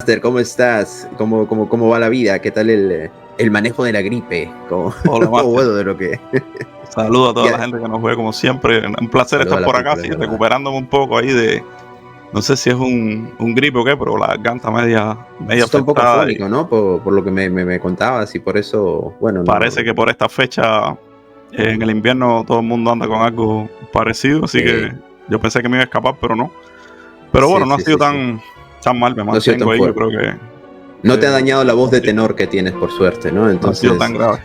Master, ¿cómo estás? ¿Cómo va la vida? ¿Qué tal el manejo de la gripe? Hola, Master. Bueno, de lo que... Saludos a toda la gente que nos ve como siempre. Un placer estar por acá, sí, recuperándome un poco ahí de... No sé si es un gripe o qué, pero la garganta media está un poco afectada. afónico, ¿no? Por lo que me contabas y por eso, bueno... Parece que por esta fecha, en el invierno, todo el mundo anda con algo parecido, así que yo pensé que me iba a escapar, pero no. Pero bueno, no ha sido tan mal, me mantengo ahí, yo creo que... No te ha dañado la voz de tenor que tienes, por suerte, ¿no? Entonces, no ha sido tan grave.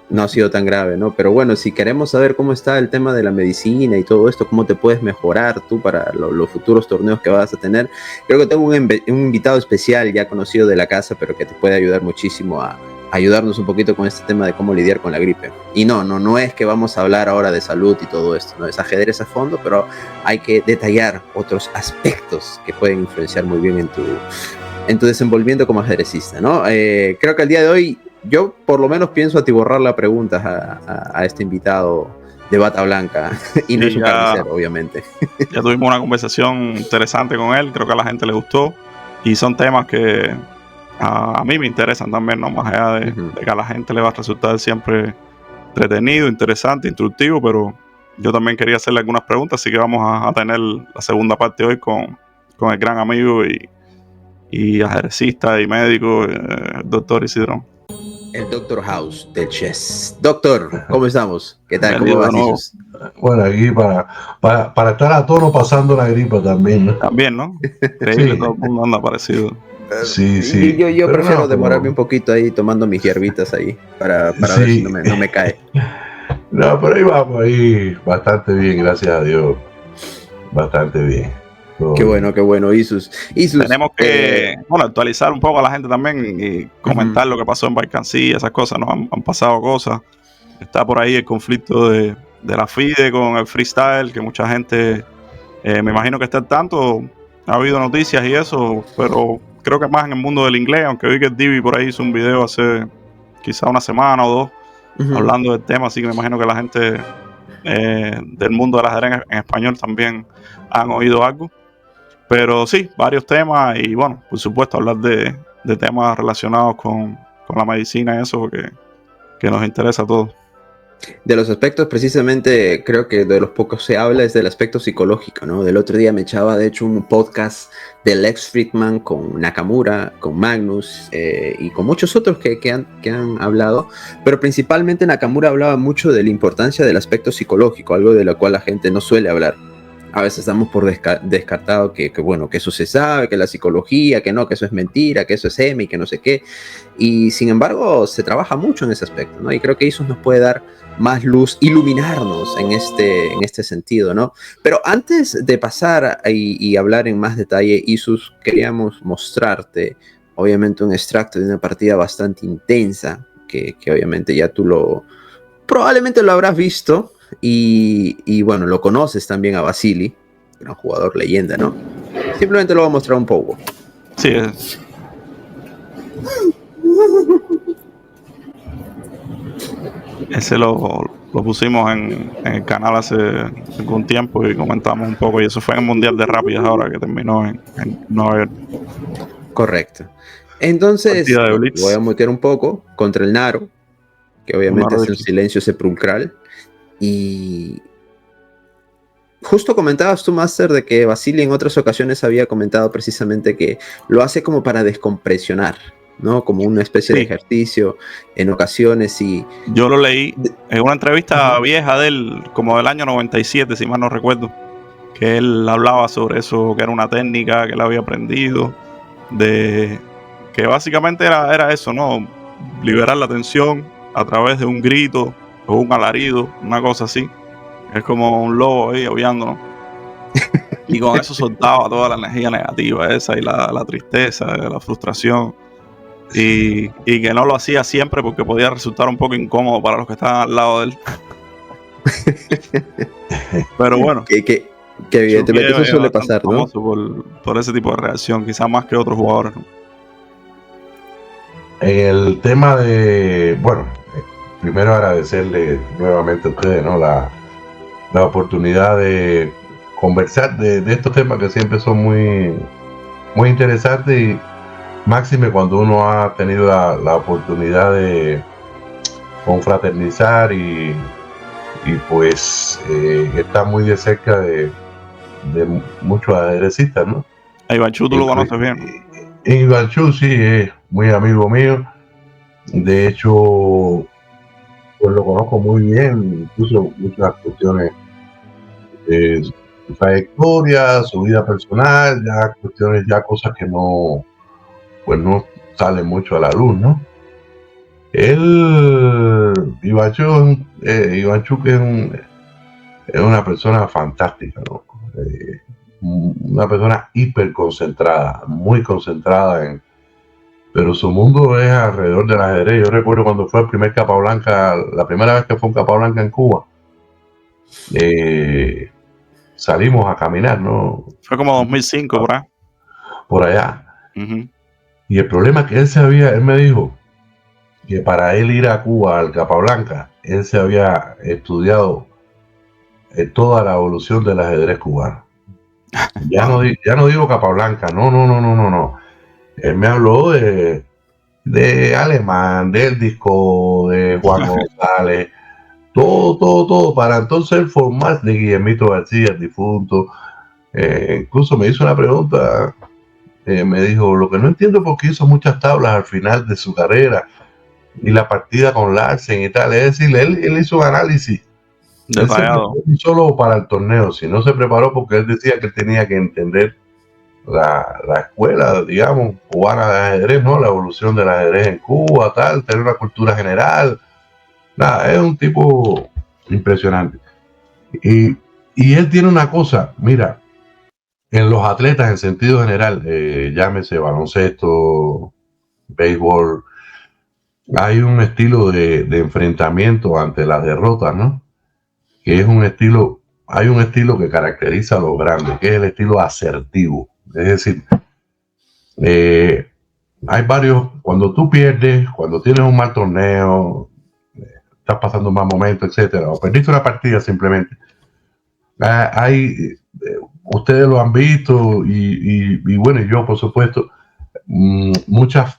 No ha sido tan grave, ¿no? Pero bueno, si queremos saber cómo está el tema de la medicina y todo esto, cómo te puedes mejorar tú para los futuros torneos que vas a tener, creo que tengo un invitado especial ya conocido de la casa, pero que te puede ayudar muchísimo a ayudarnos un poquito con este tema de cómo lidiar con la gripe. Y no es que vamos a hablar ahora de salud y todo esto, no es ajedrez a fondo, pero hay que detallar otros aspectos que pueden influenciar muy bien en tu desenvolvimiento como ajedrecista, ¿no? Creo que el día de hoy yo por lo menos pienso atiborrar las preguntas a este invitado de bata blanca y no es un carnicero, obviamente. Ya tuvimos una conversación interesante con él, creo que a la gente le gustó y son temas que a mí me interesan también, ¿no? Más allá de que a la gente le va a resultar siempre entretenido, interesante, instructivo, pero yo también quería hacerle algunas preguntas, así que vamos a tener la segunda parte hoy con el gran amigo y ajedrecista y médico, doctor Isidro. El Doctor House del chess. Doctor, ¿cómo estamos? ¿Qué tal? ¿Cómo vas, Isus? Bueno, aquí para estar a tono pasando la gripe también, ¿no? También, ¿no? Increíble, sí. Todo el mundo anda parecido. Sí. Yo prefiero demorarme un poquito ahí tomando mis hierbitas ahí para ver si no me cae. No, pero ahí vamos, ahí bastante bien, gracias a Dios. Bastante bien. Qué bueno, Isus. Tenemos que actualizar un poco a la gente también y comentar lo que pasó en Barcancilla, esas cosas, ¿no? Han pasado cosas. Está por ahí el conflicto de la FIDE con el freestyle, que mucha gente, me imagino que está al tanto. Ha habido noticias y eso, pero creo que más en el mundo del inglés, aunque vi que el Divi por ahí hizo un video hace quizá una semana o dos hablando del tema, así que me imagino que la gente del mundo del ajedrez en español también han oído algo. Pero sí, varios temas y bueno, por supuesto hablar de temas relacionados con la medicina y eso que nos interesa a todos. De los aspectos, precisamente, creo que de los pocos se habla es del aspecto psicológico, ¿no? Del otro día me echaba, de hecho, un podcast de Lex Fridman con Nakamura, con Magnus y con muchos otros que han hablado, pero principalmente Nakamura hablaba mucho de la importancia del aspecto psicológico, algo de lo cual la gente no suele hablar. A veces damos por descartado que eso se sabe, que la psicología, que eso es mentira, que eso es y que no sé qué. Y sin embargo, se trabaja mucho en ese aspecto, ¿no? Y creo que Isus nos puede dar más luz, iluminarnos en este sentido, ¿no? Pero antes de pasar y hablar en más detalle, Isus, queríamos mostrarte, obviamente, un extracto de una partida bastante intensa, que obviamente ya tú probablemente lo habrás visto. Y bueno, lo conoces también a Vasily, gran jugador, leyenda, ¿no? Simplemente lo voy a mostrar un poco. Sí. Ese lo pusimos en el canal hace algún tiempo y comentamos un poco, y eso fue en el Mundial de Rápidas ahora que terminó en Nueva York. Correcto. Entonces, voy a mutear un poco contra el Naro, que obviamente es un silencio sepulcral. Y justo comentabas tú, Master, de que Vasily en otras ocasiones había comentado precisamente que lo hace como para descompresionar, ¿no? Como una especie de ejercicio en ocasiones. Y yo lo leí en una entrevista vieja de él, como del año 97, si mal no recuerdo, que él hablaba sobre eso, que era una técnica que él había aprendido, que básicamente era eso, ¿no? Liberar la tensión a través de un grito o un alarido, una cosa así. Es como un lobo ahí aullando, ¿no? Y con eso soltaba toda la energía negativa esa y la tristeza, la frustración. Y que no lo hacía siempre porque podía resultar un poco incómodo para los que estaban al lado de él. Pero bueno, que evidentemente eso suele pasar, ¿no? Por ese tipo de reacción, quizás más que otros jugadores, ¿no? El tema de, bueno, primero agradecerle nuevamente a ustedes, ¿no? La oportunidad de conversar de estos temas que siempre son muy, muy interesantes, y máxime cuando uno ha tenido la oportunidad de confraternizar y pues está muy de cerca de muchos ajedrecistas, ¿no? A Ivanchuk tú lo conoces bien. Ivanchuk sí es muy amigo mío. De hecho, pues lo conozco muy bien, incluso muchas cuestiones de su trayectoria, su vida personal, ya cuestiones, ya cosas que no, pues no salen mucho a la luz, ¿no? Ivanchuk es una persona fantástica, ¿no? Una persona hiper concentrada, muy concentrada pero su mundo es alrededor del ajedrez. Yo recuerdo cuando fue el primer Capablanca, la primera vez que fue un Capablanca en Cuba, salimos a caminar, ¿no? Fue como 2005, por ahí. Por allá. Uh-huh. Y el problema es que él me dijo que para él ir a Cuba, al Capablanca, él se había estudiado toda la evolución del ajedrez cubano. Ya no digo Capablanca, no. Él me habló de Alemán, del disco, de Juan González, todo, para entonces formar de Guillermito García, el difunto. Incluso me hizo una pregunta, me dijo, lo que no entiendo por qué hizo muchas tablas al final de su carrera y la partida con Larsen y tal, es decir, él hizo un análisis detallado, no solo para el torneo, sino se preparó porque él decía que él tenía que entender la escuela, digamos, cubana de ajedrez, ¿no? La evolución del ajedrez en Cuba, tal, tener una cultura general. Nada, es un tipo impresionante. Y él tiene una cosa, mira, en los atletas en sentido general, llámese baloncesto, béisbol, hay un estilo de enfrentamiento ante las derrotas, ¿no? Que es hay un estilo que caracteriza a los grandes, que es el estilo asertivo. Es decir, hay varios, cuando tú pierdes, cuando tienes un mal torneo, estás pasando un mal momento, etcétera, o perdiste una partida simplemente, ustedes lo han visto y bueno, yo por supuesto, muchas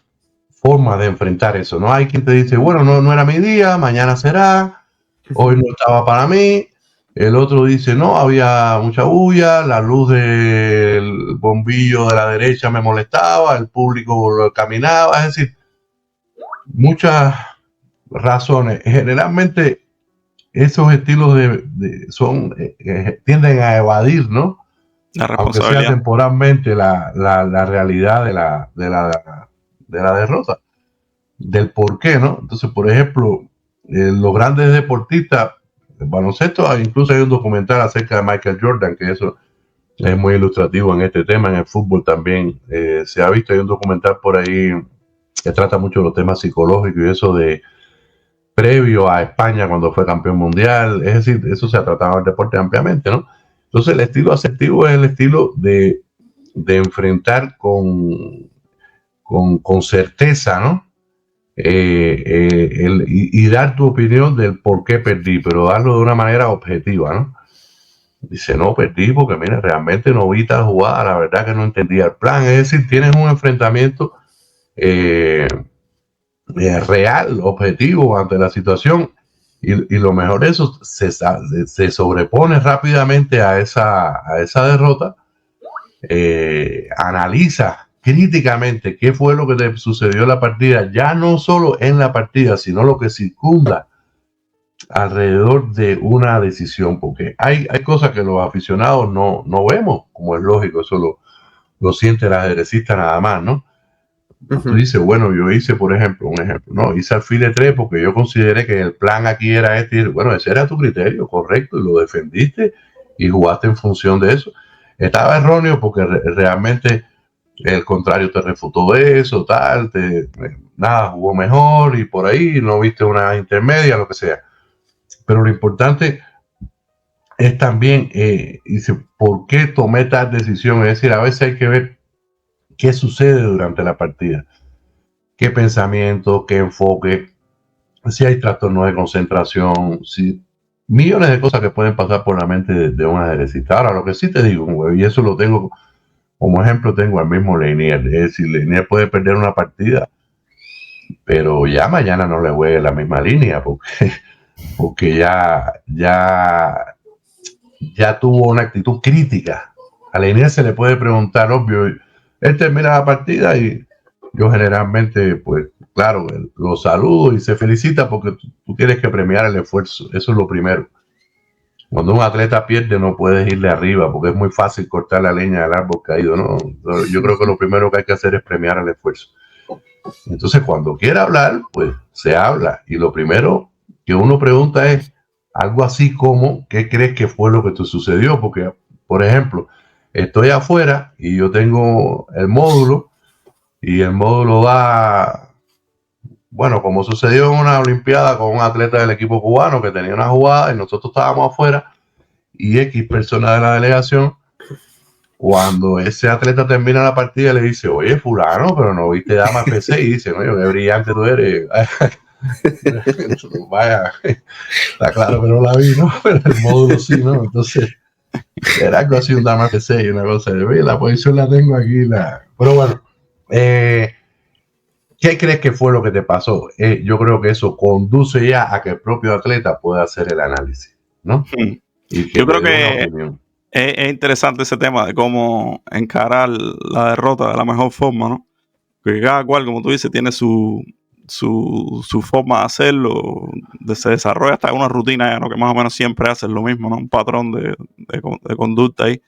formas de enfrentar eso, ¿no? Hay quien te dice, bueno, no era mi día, mañana será, hoy no estaba para mí. El otro dice, no, había mucha bulla, la luz del bombillo de la derecha me molestaba, el público caminaba, es decir, muchas razones. Generalmente esos estilos tienden a evadir, ¿no? la Aunque sea responsabilidad. temporalmente la realidad de la derrota, del por qué, ¿no? Entonces, por ejemplo, los grandes deportistas, el baloncesto, incluso hay un documental acerca de Michael Jordan, que eso es muy ilustrativo en este tema. En el fútbol también se ha visto, hay un documental por ahí que trata mucho los temas psicológicos y eso de previo a España cuando fue campeón mundial, es decir, eso se ha tratado en el deporte ampliamente, ¿no? Entonces el estilo asertivo es el estilo de enfrentar con certeza, ¿no? Y dar tu opinión del por qué perdí, pero darlo de una manera objetiva, ¿no? Dice, no, perdí porque, mira, realmente no vi tal jugada, la verdad que no entendía el plan. Es decir, tienes un enfrentamiento real, objetivo ante la situación y lo mejor eso se sobrepone rápidamente a esa derrota, analiza críticamente qué fue lo que te sucedió en la partida, ya no solo en la partida, sino lo que circunda alrededor de una decisión, porque hay cosas que los aficionados no vemos, como es lógico, eso lo siente el ajedrecista nada más, ¿no? Tú dices, bueno, yo hice, por ejemplo, no, hice alfil 3 porque yo consideré que el plan aquí era este, y bueno, ese era tu criterio, correcto, y lo defendiste y jugaste en función de eso. Estaba erróneo porque realmente el contrario te refutó eso, tal, nada, jugó mejor y por ahí no viste una intermedia, lo que sea. Pero lo importante es también, dice, ¿por qué tomé tal decisión? Es decir, a veces hay que ver qué sucede durante la partida, qué pensamiento, qué enfoque, si hay trastornos de concentración, si millones de cosas que pueden pasar por la mente de un ajedrecista. Ahora, lo que sí te digo, y eso lo tengo Como ejemplo tengo al mismo Lenier. Es decir, Lenier puede perder una partida, pero ya mañana no le juegue la misma línea, porque ya tuvo una actitud crítica. A Lenier se le puede preguntar, obvio, él termina la partida y yo generalmente, pues, claro, lo saludo y se felicita porque tú tienes que premiar el esfuerzo. Eso es lo primero. Cuando un atleta pierde no puedes irle arriba porque es muy fácil cortar la leña del árbol caído, ¿no? Yo creo que lo primero que hay que hacer es premiar el esfuerzo. Entonces, cuando quiera hablar, pues se habla. Y lo primero que uno pregunta es algo así como, ¿qué crees que fue lo que te sucedió? Porque, por ejemplo, estoy afuera y yo tengo el módulo y el módulo da, bueno, como sucedió en una olimpiada con un atleta del equipo cubano que tenía una jugada y nosotros estábamos afuera y X persona de la delegación, cuando ese atleta termina la partida le dice, oye fulano, pero no viste dama FC, y dice, no, qué brillante tú eres. Vaya, está claro que no la vi, ¿no? Pero el módulo sí, ¿no? Entonces, era algo así, un dama FC y una cosa de, la posición la tengo aquí, pero bueno, ¿qué crees que fue lo que te pasó? Yo creo que eso conduce ya a que el propio atleta pueda hacer el análisis, ¿no? Y que yo creo que es interesante ese tema de cómo encarar la derrota de la mejor forma, ¿no? Que cada cual, como tú dices, tiene su forma de hacerlo, se desarrolla hasta una rutina, ¿no? Que más o menos siempre hacen lo mismo, ¿no? Un patrón de conducta ahí.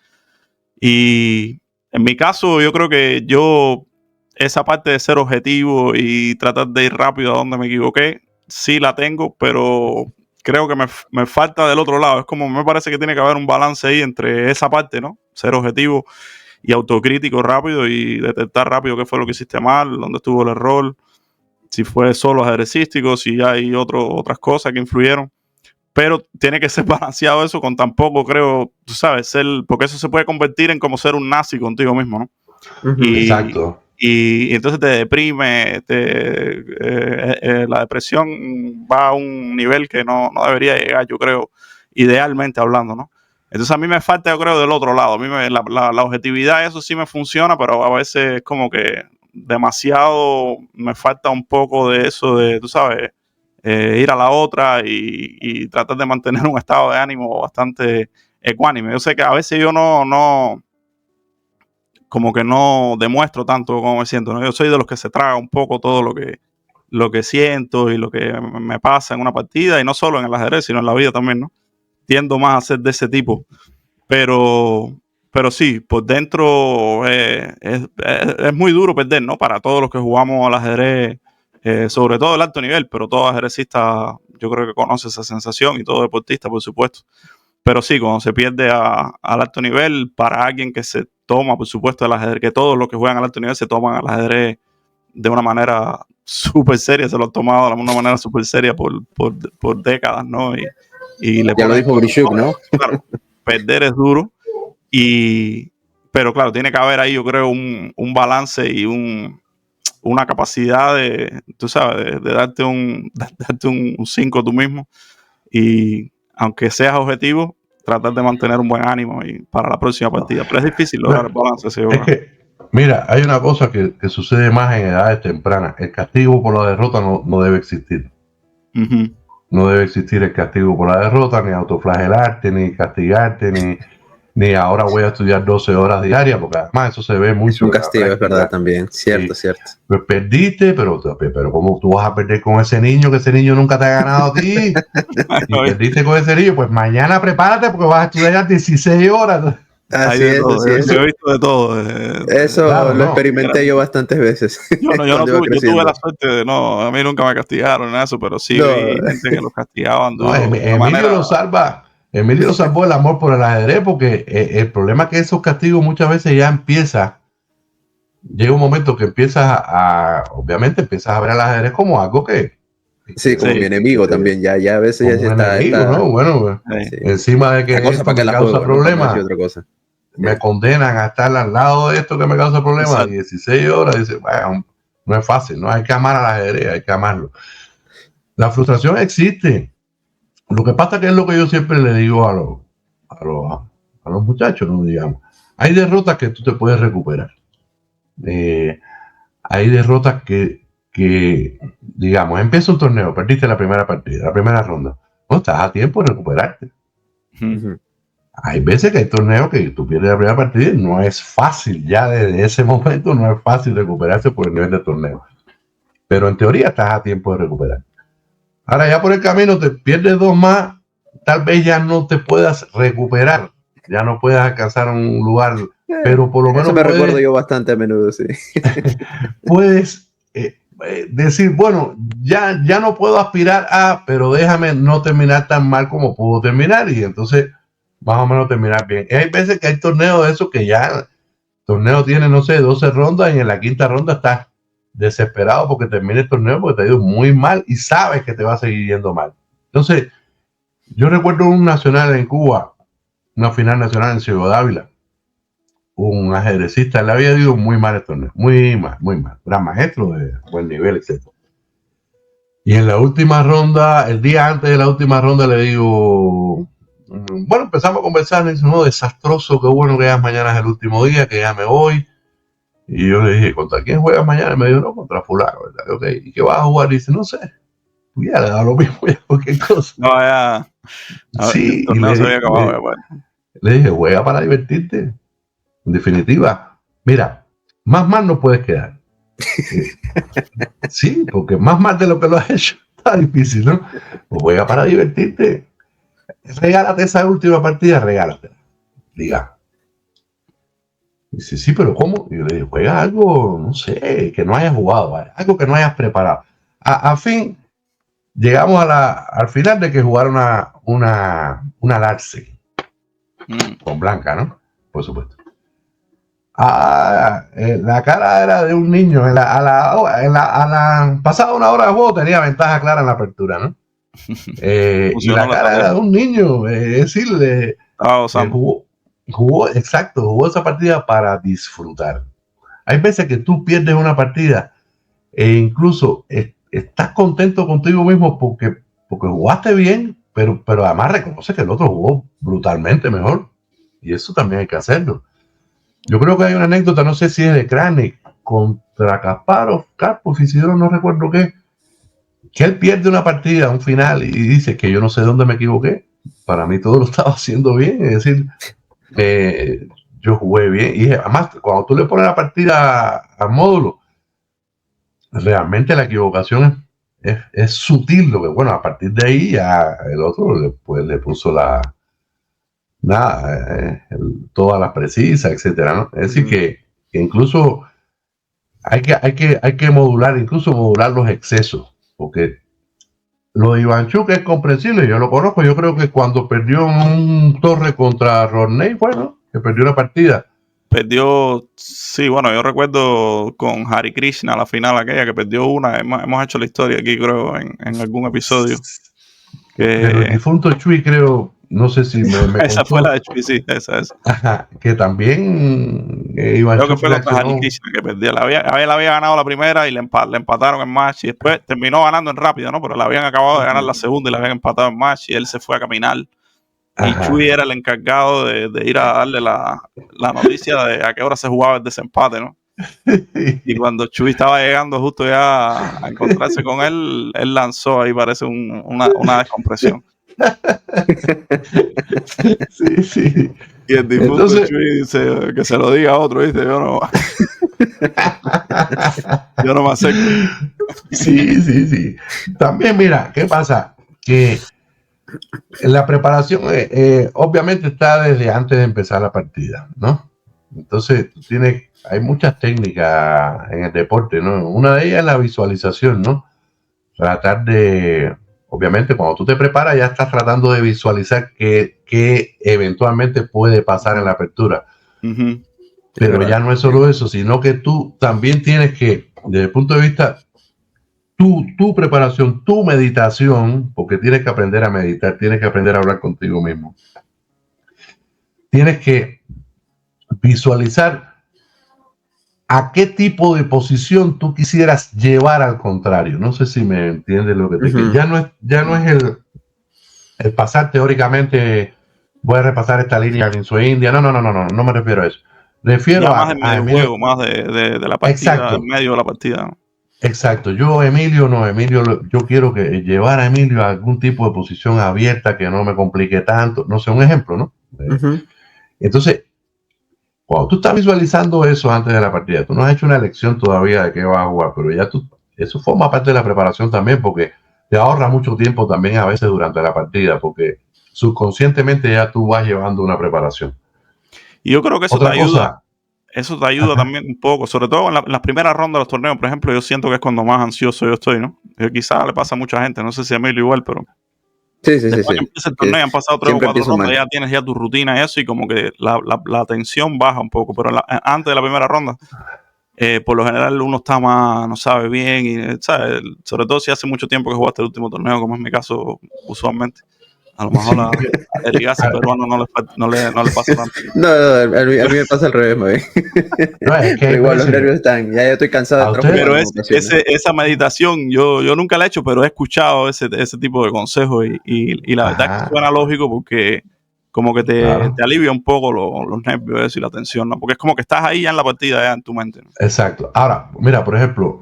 Y en mi caso, yo creo que esa parte de ser objetivo y tratar de ir rápido a donde me equivoqué, sí la tengo, pero creo que me falta del otro lado. Es como, me parece que tiene que haber un balance ahí entre esa parte, ¿no? Ser objetivo y autocrítico rápido y detectar rápido qué fue lo que hiciste mal, dónde estuvo el error, si fue solo ajedrecístico, si hay otras cosas que influyeron. Pero tiene que ser balanceado eso con tampoco, creo, tú sabes, porque eso se puede convertir en como ser un nazi contigo mismo, ¿no? Exacto. Y entonces te deprime, la depresión va a un nivel que no debería llegar, yo creo, idealmente hablando, ¿no? Entonces a mí me falta, yo creo, del otro lado. A mí la objetividad, eso sí me funciona, pero a veces es como que demasiado, me falta un poco de eso de, tú sabes, ir a la otra y tratar de mantener un estado de ánimo bastante ecuánime. Yo sé que a veces yo como que no demuestro tanto cómo me siento, ¿no? Yo soy de los que se traga un poco todo lo que siento y lo que me pasa en una partida, y no solo en el ajedrez, sino en la vida también, ¿no? Tiendo más a ser de ese tipo. Pero sí, por dentro es muy duro perder, ¿no? Para todos los que jugamos al ajedrez, sobre todo el alto nivel, pero todo ajedrecista yo creo que conoce esa sensación, y todo deportista, por supuesto. Pero sí, cuando se pierde al alto nivel, para alguien que se toma, por supuesto, el ajedrez, que todos los que juegan al alto nivel se toman al ajedrez de una manera súper seria, se lo han tomado de una manera súper seria por décadas, ¿no? Y le ya lo dijo Grishuk, ¿no? Claro, perder es duro, pero claro, tiene que haber ahí, yo creo, un balance y una capacidad de, tú sabes, de darte un 5 tú mismo, y aunque seas objetivo, tratar de mantener un buen ánimo y para la próxima partida. Pero es difícil lograr el balance. Es que, mira, hay una cosa que sucede más en edades tempranas. El castigo por la derrota no debe existir. No debe existir el castigo por la derrota, ni autoflagelarte, ni castigarte, ni ahora voy a estudiar 12 horas diarias, porque además eso se ve mucho. Es un castigo, es verdad también, cierto, sí. Cierto. Pues perdiste, pero ¿cómo tú vas a perder con ese niño, que ese niño nunca te ha ganado a ti? Y perdiste con ese niño, pues mañana prepárate porque vas a estudiar 16 horas. Así es. Yo he visto de todo. Eso claro, lo experimenté yo bastantes veces. Yo tuve la suerte de a mí nunca me castigaron en eso, pero sí vi gente que los castigaban. Emilio salvó el amor por el ajedrez, porque el problema es que esos castigos muchas veces ya llega un momento que obviamente empiezas a ver al ajedrez como algo que... Sí, como mi enemigo también, ya a veces ya está... ¿no? Bueno, encima de que esto me causa problemas, me condenan a estar al lado de esto que me causa problemas 16 horas, dice, bueno, no es fácil, no hay que amar al ajedrez, hay que amarlo. La frustración existe. Lo que pasa que es lo que yo siempre le digo a los muchachos, ¿no? Digamos, Hay derrotas que tú te puedes recuperar. Hay derrotas que, digamos, empieza un torneo, perdiste la primera partida, la primera ronda. No estás a tiempo de recuperarte. Ujú. Hay veces que hay torneos que tú pierdes la primera partida y no es fácil, ya desde ese momento no es fácil recuperarse por el nivel de torneo. Pero en teoría estás a tiempo de recuperar. Ahora ya por el camino te pierdes 2 más, tal vez ya no te puedas recuperar, ya no puedas alcanzar un lugar, pero por lo menos Eso me recuerdo yo bastante a menudo, sí. puedes decir, bueno, ya no puedo aspirar a, pero déjame no terminar tan mal como puedo terminar, y entonces más o menos terminar bien. Y hay veces que hay torneos de esos que ya el torneo tiene, no sé, 12 rondas y en la quinta ronda estás desesperado porque termine el torneo porque te ha ido muy mal y sabes que te va a seguir yendo mal. Entonces, yo recuerdo un nacional en Cuba, una final nacional en Ciudad Ávila, un ajedrecista, le había ido muy mal el torneo, muy mal, gran maestro de buen nivel, etc. Y en la última ronda, el día antes de la última ronda, le digo, bueno, empezamos a conversar, y dice, no, desastroso, qué bueno que ya mañana es el último día, que ya me voy. Y yo le dije, ¿contra quién juegas mañana? Y me dijo, no, contra fulano, ¿verdad? Okay. ¿Y qué vas a jugar? Y dice, no sé, pues ya le da lo mismo, ya cualquier cosa. No, ya. Sí, el torneo se había acabado. Ya, bueno. Le dije, juega para divertirte. En definitiva, mira, más mal no puedes quedar. Sí, porque más mal de lo que lo has hecho está difícil, ¿no? Pues juega para divertirte. Regálate esa última partida, regálatela. Diga. Dice, sí, pero ¿cómo? Y yo le digo, juega algo, no sé, que no hayas jugado, ¿vale? Algo que no hayas preparado. A fin, llegamos al final de que jugar una Larce con Blanca, ¿no? Por supuesto. La cara era de un niño. A la pasada una hora de juego tenía ventaja clara en la apertura, ¿no? Y la cara era de un niño. Es decir, jugó esa partida para disfrutar. Hay veces que tú pierdes una partida e incluso estás contento contigo mismo porque jugaste bien, pero además reconoces que el otro jugó brutalmente mejor. Y eso también hay que hacerlo. Yo creo que hay una anécdota, no sé si es de Kranich contra Kasparov, Isidoro, no recuerdo qué, que él pierde una partida, un final, y dice que yo no sé dónde me equivoqué. Para mí todo lo estaba haciendo bien, es decir, yo jugué bien. Y además, cuando tú le pones la partida al módulo, realmente la equivocación es sutil, lo que, bueno, a partir de ahí ya el otro le puso todas las precisas, etcétera, ¿no? Es decir, que incluso hay que modular los excesos, porque lo de Ivanchuk es comprensible, yo lo conozco, yo creo que cuando perdió un torre contra Rodney, bueno, que perdió la partida. Perdió, sí, bueno, yo recuerdo con Hare Krishna, la final aquella, que perdió una, hemos hecho la historia aquí, creo, en algún episodio. Pero el difunto Chui, creo, no sé si me esa fue la de Chui, sí, esa. Ajá, que también Ivanchuk creo que fue contra Hare Krishna que perdió. Le había ganado la primera y le empataron en match y después terminó ganando en rápido, ¿no? Pero le habían acabado de ganar la segunda y le habían empatado en match y él se fue a caminar. Y Chui era el encargado de ir a darle la noticia de a qué hora se jugaba el desempate, ¿no? Y cuando Chui estaba llegando justo ya a encontrarse con él, él lanzó ahí, parece una descompresión. Sí. Y el difunto Chui dice que se lo diga a otro, ¿viste? Yo no me acerco. Sí. También, mira, ¿qué pasa? Que la preparación obviamente está desde antes de empezar la partida, ¿no? Entonces, hay muchas técnicas en el deporte, ¿no? Una de ellas es la visualización, ¿no? Tratar de, obviamente, cuando tú te preparas, ya estás tratando de visualizar qué eventualmente puede pasar en la apertura. Uh-huh. Pero ya no es solo eso, sino que tú también tienes que, desde el punto de vista tu preparación, tu meditación, porque tienes que aprender a meditar, tienes que aprender a hablar contigo mismo. Tienes que visualizar a qué tipo de posición tú quisieras llevar al contrario. No sé si me entiendes lo que te quiero. Ya no es el pasar teóricamente, voy a repasar esta línea en su India. No me refiero a eso. refiero ya a más del Emilio. juego, más de la partida, del medio de la partida, ¿no? Exacto, yo yo quiero que llevar a Emilio a algún tipo de posición abierta que no me complique tanto, no sé, un ejemplo, ¿no? Entonces, cuando tú estás visualizando eso antes de la partida, tú no has hecho una elección todavía de qué vas a jugar, pero ya eso forma parte de la preparación también, porque te ahorra mucho tiempo también a veces durante la partida, porque subconscientemente ya tú vas llevando una preparación. Y yo creo que eso Otra te ayuda. cosa, Eso te ayuda también un poco, sobre todo en las primeras rondas de los torneos, por ejemplo, yo siento que es cuando más ansioso yo estoy, ¿no? Quizás le pasa a mucha gente, no sé si a Emilio igual, pero Sí. después que empieza el torneo y han pasado 3 o 4 rondas, ya tienes ya tu rutina y eso, y como que la tensión baja un poco, pero antes de la primera ronda, por lo general uno está más, no sabe bien, y ¿sabes? Sobre todo si hace mucho tiempo que jugaste el último torneo, como es mi caso usualmente. A lo mejor a Erigasi peruano no le pasa tanto. No, a mí me pasa al revés, me no, es que pero igual los nervios están, ya estoy cansado de Pero esa meditación yo nunca la he hecho, pero he escuchado ese tipo de consejos y la verdad es que suena lógico porque como que te alivia un poco los nervios y la tensión, ¿no? Porque es como que estás ahí ya en la partida, ya en tu mente, ¿no? Exacto. Ahora, mira, por ejemplo,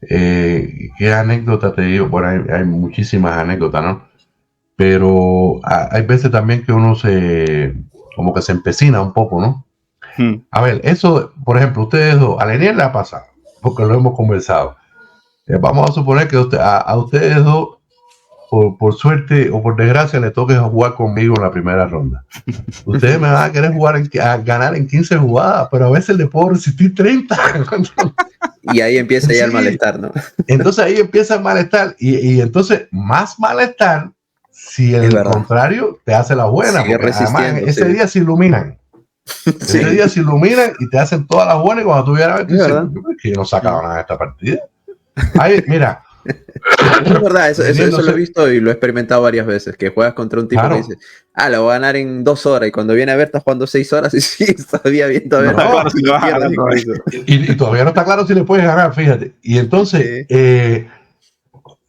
¿qué anécdota te digo? Bueno, hay muchísimas anécdotas, ¿no? Pero hay veces también que uno como que se empecina un poco, ¿no? A ver, eso, por ejemplo, ustedes dos, a Lenier le ha pasado, porque lo hemos conversado. Vamos a suponer que a ustedes dos, por suerte o por desgracia, le toque jugar conmigo en la primera ronda. Ustedes me van a querer a ganar en 15 jugadas, pero a veces le puedo resistir 30. Y ahí empieza ya el malestar, ¿no? Entonces ahí empieza el malestar y entonces más malestar si el contrario te hace la buena, sigue porque además ese día se iluminan. Ese día se iluminan y te hacen todas las buenas y cuando tú vienes a ver, tú dices, que yo no sacaba nada de esta partida. Ahí, mira. Es verdad, eso lo he visto y lo he experimentado varias veces, que juegas contra un tipo que dice, lo voy a ganar en 2 horas, y cuando viene a ver estás jugando 6 horas y sí, todavía bien, todavía no, claro, si y todavía no está claro si le puedes ganar, fíjate. Y entonces,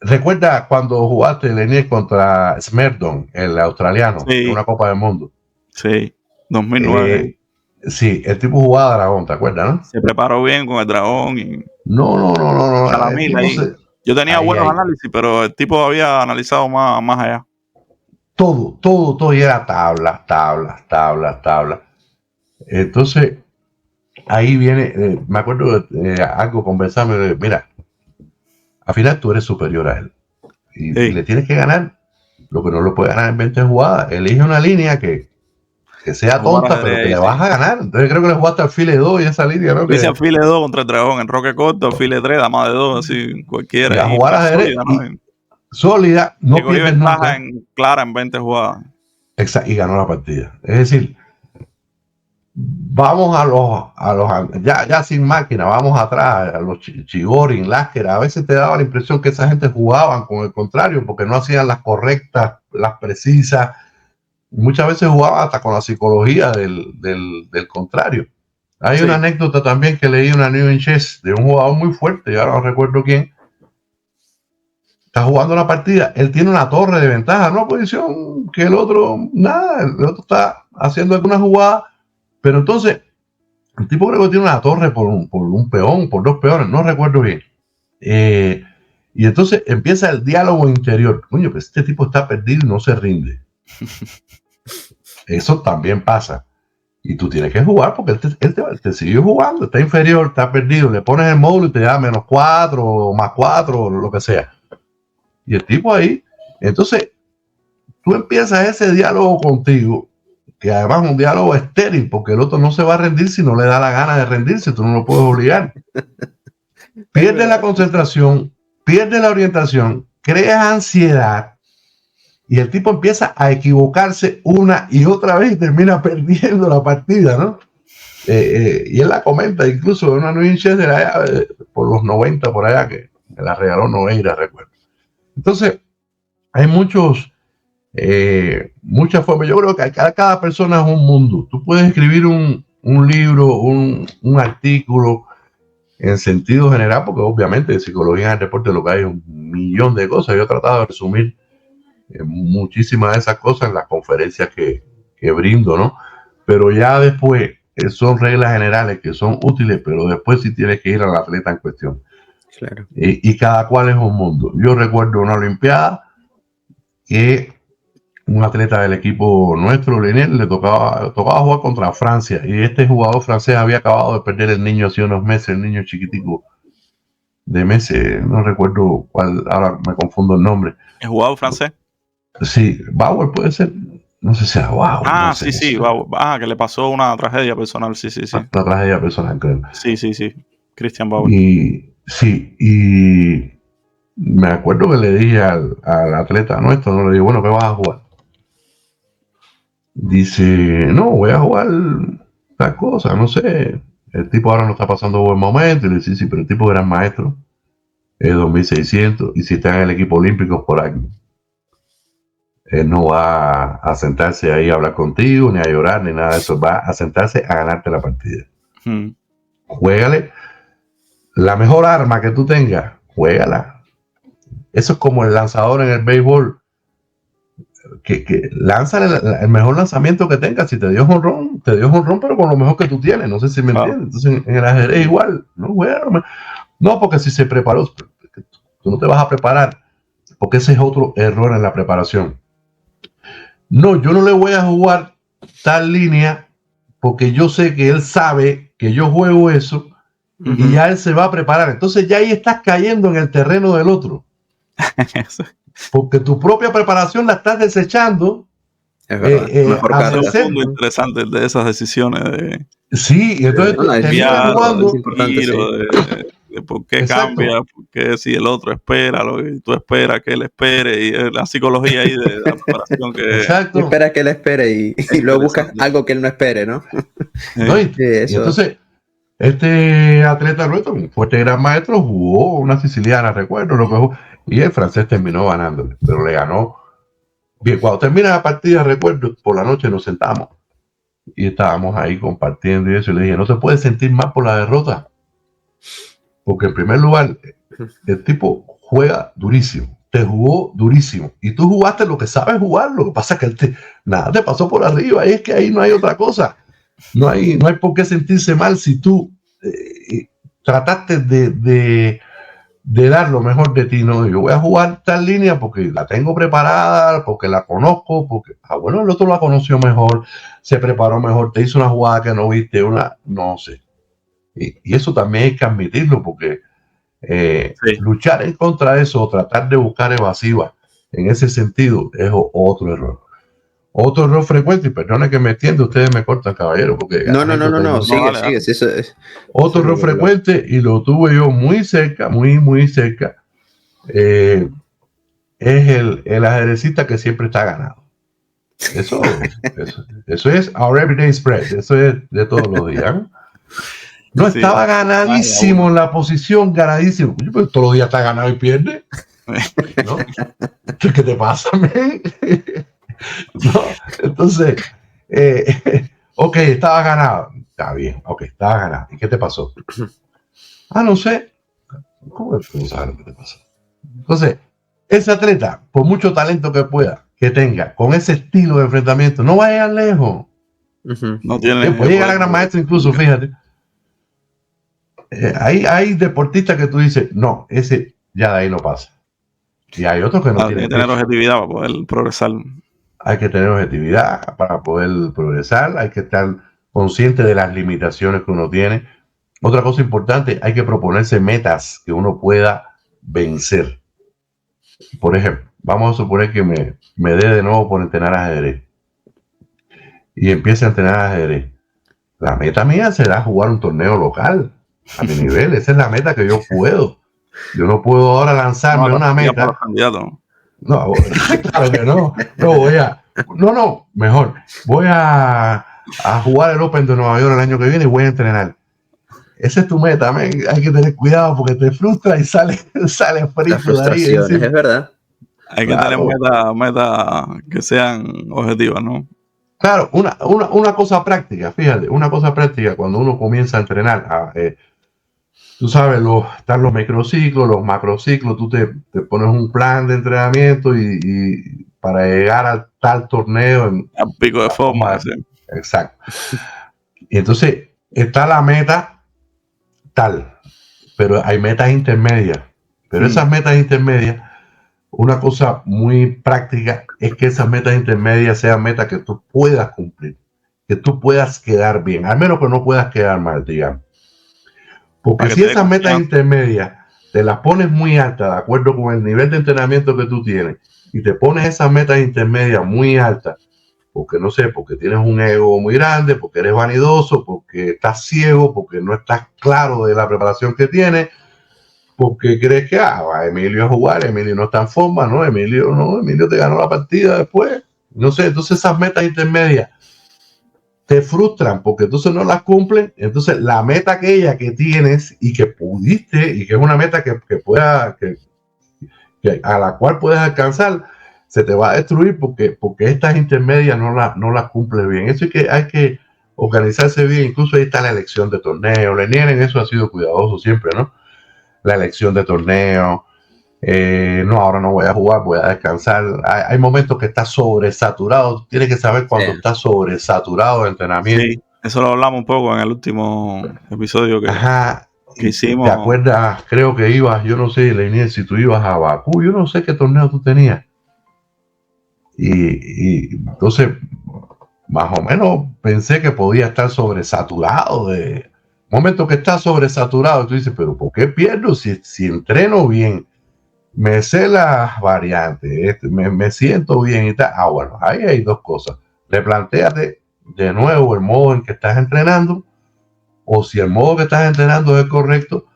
recuerda cuando jugaste Lenier contra Smerdon, el australiano, en una Copa del Mundo. Sí, 2009. Sí, el tipo jugaba dragón, ¿te acuerdas, no? Se preparó bien con el dragón y... No. Yo tenía buenos análisis, pero el tipo había analizado más allá. Todo, y era tabla. Entonces, ahí viene, me acuerdo de algo conversando, mira, al final tú eres superior a él. Y le tienes que ganar lo que no lo puede ganar en 20 jugadas. Elige una línea que sea tonta, pero que le vas a ganar. Entonces creo que le jugaste al file 2 y esa línea, ¿no? Dice alfile 2 contra el dragón, en roque corto, alfile 3, dama de 2, así cualquiera. Y a jugar ajedrez sólida, no pierdes nunca. Clara en 20 jugadas. Exacto, y ganó la partida. Es decir, vamos a los ya sin máquina, vamos atrás, a los Chigorin, Lasker. A veces te daba la impresión que esa gente jugaban con el contrario, porque no hacían las correctas, las precisas. Muchas veces jugaban hasta con la psicología del contrario. Hay una anécdota también que leí una New in Chess de un jugador muy fuerte, ya no recuerdo quién. Está jugando la partida, él tiene una torre de ventaja, una posición que el otro, nada, el otro está haciendo alguna jugada, pero entonces el tipo creo que tiene una torre por un peón, por 2 peones, no recuerdo bien. Y entonces empieza el diálogo interior. Coño, pues este tipo está perdido y no se rinde. Eso también pasa. Y tú tienes que jugar porque él te sigue jugando, está inferior, está perdido, le pones el módulo y te da -4 o +4 o lo que sea. Y el tipo ahí, entonces tú empiezas ese diálogo contigo, que además es un diálogo estéril, porque el otro no se va a rendir si no le da la gana de rendirse, tú no lo puedes obligar. Pierdes la concentración, pierdes la orientación, creas ansiedad, y el tipo empieza a equivocarse una y otra vez y termina perdiendo la partida, ¿no? Y él la comenta, incluso en una New Chess de allá, por los 90, por allá, que me la regaló Noeira, recuerdo. Entonces, hay muchas formas. Yo creo que cada persona es un mundo. Tú puedes escribir un libro, un artículo en sentido general, porque obviamente de psicología en el deporte lo que hay es un millón de cosas. Yo he tratado de resumir muchísimas de esas cosas en las conferencias que brindo, ¿no? pero ya después son reglas generales que son útiles, pero después sí tienes que ir al atleta en cuestión. Claro. Y cada cual es un mundo. Yo recuerdo una olimpiada que un atleta del equipo nuestro, Lionel, le tocaba jugar contra Francia, y este jugador francés había acabado de perder el niño hace unos meses, el niño chiquitico de meses, no recuerdo cuál, ahora me confundo el nombre. ¿El jugador francés? Sí, Bauer puede ser, no sé si era Bauer. Ah, no sé, sí, Bauer. Que le pasó una tragedia personal, sí. una tragedia personal, creo. Sí, Christian Bauer. Y me acuerdo que le dije al atleta nuestro, no le dije, bueno, ¿qué vas a jugar? Dice, no, voy a jugar tal cosa, no sé. El tipo ahora no está pasando buen momento. Y le dice, sí, pero el tipo gran maestro es 2600, y si está en el equipo olímpico por aquí, él no va a sentarse ahí a hablar contigo, ni a llorar, ni nada de eso. Va a sentarse a ganarte la partida. Juégale. La mejor arma que tú tengas, juégala. Eso es como el lanzador en el béisbol. Que lánzale el mejor lanzamiento que tengas. Si te dio jonrón, pero con lo mejor que tú tienes. No sé si me entiendes. Entonces en el ajedrez igual. No, porque si se preparó, tú no te vas a preparar, porque ese es otro error en la preparación. No, yo no le voy a jugar tal línea porque yo sé que él sabe que yo juego eso, y ya él se va a preparar. Entonces ya ahí estás cayendo en el terreno del otro. Porque tu propia preparación la estás desechando. Es verdad. Es un punto interesante de esas decisiones. Sí, entonces terminas jugando de por qué cambia, por qué si el otro espera lo que tú esperas que él espere, y la psicología ahí de la preparación que espera que él espere y luego buscas algo que él no espere, ¿no? Y entonces este atleta nuestro, un fuerte gran maestro, jugó una siciliana, recuerdo lo que jugó, y el francés terminó ganándole, pero le ganó bien. Cuando termina la partida, recuerdo, por la noche nos sentamos y estábamos ahí compartiendo y eso, y le dije, no te puedes sentir mal por la derrota, porque en primer lugar el tipo juega durísimo, te jugó durísimo, y tú jugaste lo que sabes jugar. Lo que pasa es que nada te pasó por arriba, y es que ahí no hay otra cosa. No hay por qué sentirse mal si tú trataste de dar lo mejor de ti. No, yo voy a jugar tal línea porque la tengo preparada, porque la conozco, porque bueno, el otro la conoció mejor, se preparó mejor, te hizo una jugada que no viste, no sé. Y eso también hay que admitirlo, porque luchar en contra de eso, o tratar de buscar evasiva en ese sentido, es otro error. Otro error frecuente, y perdone que me extienda, ustedes me cortan, caballero, porque no, sigue, eso es. Otro error frecuente, y lo tuve yo muy cerca, muy cerca, es el ajedrecista que siempre está ganado. Eso es our everyday spread, eso es de todos los días. No, estaba ganadísimo en la posición, ganadísimo. Pero todos los días está ganado y pierde. ¿No? ¿Qué te pasa, man? No, entonces, ok, estaba ganado. Está bien, ok, estaba ganado. ¿Y qué te pasó? No sé. ¿Cómo es que no sabes lo que te pasó? Entonces, ese atleta, por mucho talento que tenga, con ese estilo de enfrentamiento, no va a llegar lejos. No tiene. Puede llegar a gran maestro incluso, fíjate. Hay deportistas que tú dices, no, ese ya de ahí no pasa. Y hay otros que no tienen. Hay que tener objetividad para poder progresar. Hay que tener objetividad para poder progresar, hay que estar consciente de las limitaciones que uno tiene. Otra cosa importante, hay que proponerse metas que uno pueda vencer. Por ejemplo, vamos a suponer que me dé de nuevo por entrenar ajedrez y empiece a entrenar ajedrez. La meta mía será jugar un torneo local a mi nivel. Esa es la meta que yo puedo. Yo no puedo ahora lanzarme una meta. No, claro que no. Mejor. Voy a jugar el Open de Nueva York el año que viene y voy a entrenar. Esa es tu meta, man. Hay que tener cuidado porque te frustra y sale frito de ahí. Es verdad. Hay que tener metas que sean objetivas, ¿no? Claro, una cosa práctica, fíjate, cuando uno comienza a entrenar, tú sabes, están los microciclos, los macrociclos, tú te pones un plan de entrenamiento y para llegar a tal torneo. Al pico de forma. Exacto. Y entonces está la meta tal, pero hay metas intermedias. Pero esas metas intermedias, una cosa muy práctica es que esas metas intermedias sean metas que tú puedas cumplir, que tú puedas quedar bien, al menos que no puedas quedar mal, digamos. Porque si esas metas intermedias te las pones muy altas, de acuerdo con el nivel de entrenamiento que tú tienes, y te pones esas metas intermedias muy altas, porque no sé, porque tienes un ego muy grande, porque eres vanidoso, porque estás ciego, porque no estás claro de la preparación que tienes, porque crees que va a Emilio a jugar, Emilio no está en forma, no, Emilio te ganó la partida después, no sé, entonces esas metas intermedias te frustran porque entonces no las cumplen, entonces la meta aquella que tienes y que pudiste y que es una meta que a la cual puedes alcanzar, se te va a destruir porque estas intermedias no las cumple bien. Eso hay que organizarse bien. Incluso ahí está la elección de torneo. Lenier en eso ha sido cuidadoso siempre, ¿no? La elección de torneo. No, ahora no voy a jugar, voy a descansar. Hay momentos que estás sobresaturado. Tienes que saber cuando estás sobresaturado de entrenamiento. Sí, eso lo hablamos un poco en el último episodio que hicimos. ¿Te acuerdas? Creo que ibas, yo no sé, Lenier, si tú ibas a Bakú, yo no sé qué torneo tú tenías. Y entonces, más o menos pensé que podía estar sobresaturado de momento que estás sobresaturado. Tú dices, pero ¿por qué pierdo si entreno bien? Me sé las variantes, me siento bien y tal. Bueno, ahí hay dos cosas. Replantéate de nuevo el modo en que estás entrenando, o si el modo que estás entrenando es correcto,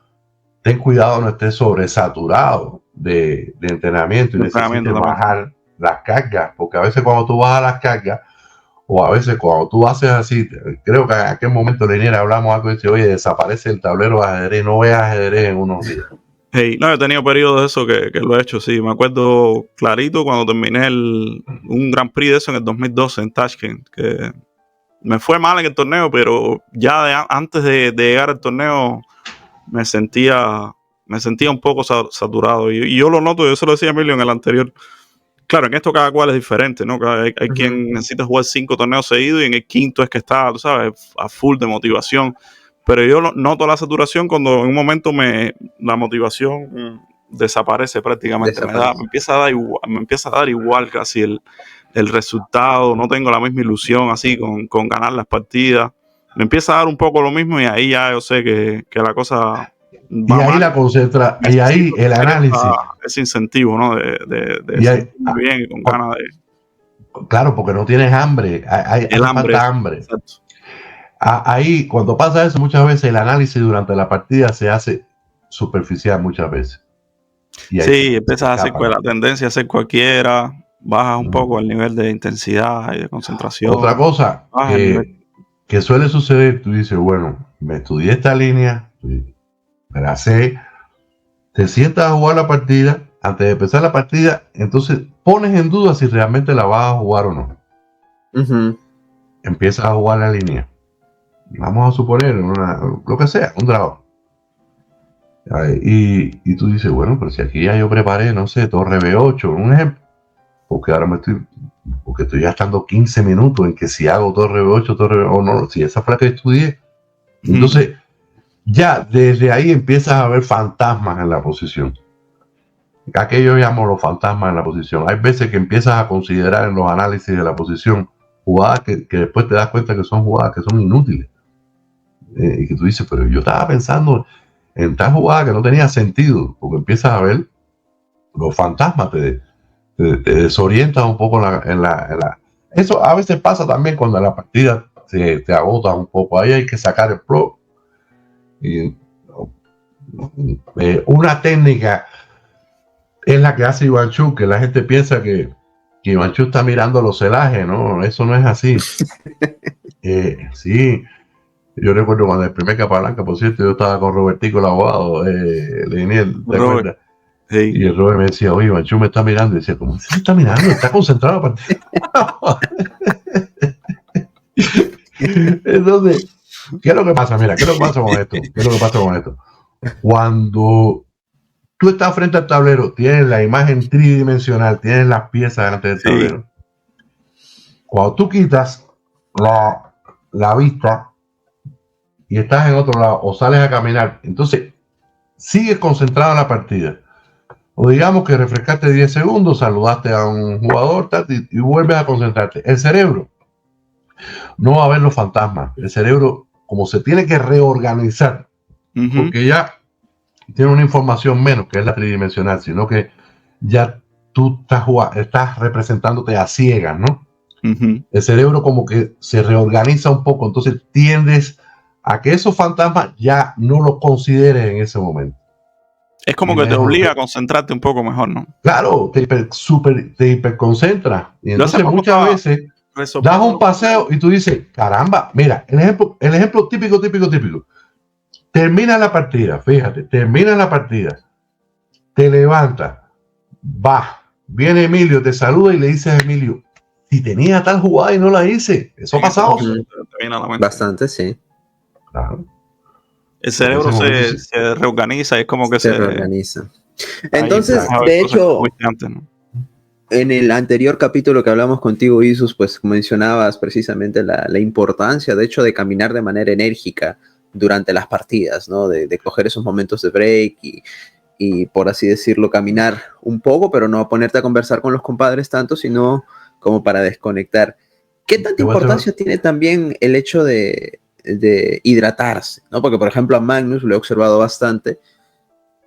ten cuidado no estés sobresaturado de entrenamiento y necesites bajar las cargas, porque a veces cuando tú bajas las cargas, o a veces cuando tú haces así, creo que en aquel momento Lenier hablamos algo y dice, oye, desaparece el tablero de ajedrez, no veas ajedrez en unos días. Hey, no, he tenido periodos de eso que lo he hecho, sí. Me acuerdo clarito cuando terminé un Grand Prix de eso en el 2012 en Tashkent, que me fue mal en el torneo, pero ya antes de llegar al torneo me sentía un poco saturado. Y yo lo noto, yo se lo decía a Emilio en el anterior. Claro, en esto cada cual es diferente, ¿no? Hay quien necesita jugar 5 torneos seguidos y en el quinto es que está, tú sabes, a full de motivación. Pero yo noto la saturación cuando en un momento la motivación desaparece prácticamente. Me empieza a dar igual casi el resultado. No tengo la misma ilusión así con ganar las partidas. Me empieza a dar un poco lo mismo y ahí ya yo sé que la cosa... Y ahí mal. La concentra, y ahí el análisis. Ese incentivo, ¿no? De muy bien, con ganas de... Claro, porque no tienes hambre. Hay falta hambre. Exacto. Ahí, cuando pasa eso, muchas veces el análisis durante la partida se hace superficial muchas veces. Y sí, empiezas a hacer la tendencia a hacer cualquiera, bajas un poco el nivel de intensidad y de concentración. Otra cosa que suele suceder, tú dices, bueno, me estudié esta línea, me la sé, te sientas a jugar la partida, antes de empezar la partida, entonces pones en duda si realmente la vas a jugar o no. Empiezas a jugar la línea. Vamos a suponer lo que sea, un draw. Y tú dices, bueno, pero si aquí ya yo preparé, no sé, torre B8, un ejemplo, porque ahora porque estoy gastando 15 minutos en que si hago torre B8, o no, si esa fue la que estudié. Entonces, ya desde ahí empiezas a ver fantasmas en la posición. Aquello yo llamo los fantasmas en la posición. Hay veces que empiezas a considerar en los análisis de la posición jugadas que después te das cuenta que son jugadas que son inútiles. Y que tú dices, pero yo estaba pensando en tal jugada que no tenía sentido, porque empiezas a ver los fantasmas, te desorientas un poco en la... Eso a veces pasa también cuando la partida te agota un poco. Ahí hay que sacar el pro. Y, una técnica es la que hace Ivanchuk, que la gente piensa que Ivanchuk está mirando los celajes, ¿no? Eso no es así. Sí. Yo recuerdo cuando el primer Capablanca, por cierto, yo estaba con Robertico, el abogado, Lenier, ¿te acuerdas? Sí. Y el Robert me decía, oye, Ivanchuk me está mirando. Y decía, ¿cómo se está mirando? Está concentrado. Entonces, ¿qué es lo que pasa? Mira, ¿qué es lo que pasa con esto? Cuando tú estás frente al tablero, tienes la imagen tridimensional, tienes las piezas delante del tablero. Cuando tú quitas la vista y estás en otro lado o sales a caminar, entonces sigues concentrado en la partida. O digamos que refrescaste 10 segundos, saludaste a un jugador y vuelves a concentrarte. El cerebro no va a ver los fantasmas. El cerebro, como se tiene que reorganizar, porque ya tiene una información menos, que es la tridimensional, sino que ya tú estás representándote a ciegas, ¿no? El cerebro como que se reorganiza un poco, entonces tiendes a que esos fantasmas ya no los consideres en ese momento. Es como que te obliga a concentrarte un poco mejor, ¿no? Claro, te hiperconcentras. Y entonces muchas veces das un paseo y tú dices, caramba, mira, el ejemplo típico. Termina la partida, fíjate, te levantas, vas, viene Emilio, te saluda y le dices a Emilio, si tenía tal jugada y no la hice. Eso ha pasado. Bastante, sí. Claro. El cerebro se reorganiza y es como que se reorganiza. Entonces, de hecho, en el anterior capítulo que hablamos contigo, Isus, pues mencionabas precisamente la importancia, de hecho, de caminar de manera enérgica durante las partidas, ¿no? De coger esos momentos de break y, por así decirlo, caminar un poco, pero no ponerte a conversar con los compadres tanto, sino como para desconectar. ¿Qué tanta importancia tiene también el hecho de hidratarse, ¿no? Porque, por ejemplo, a Magnus lo he observado bastante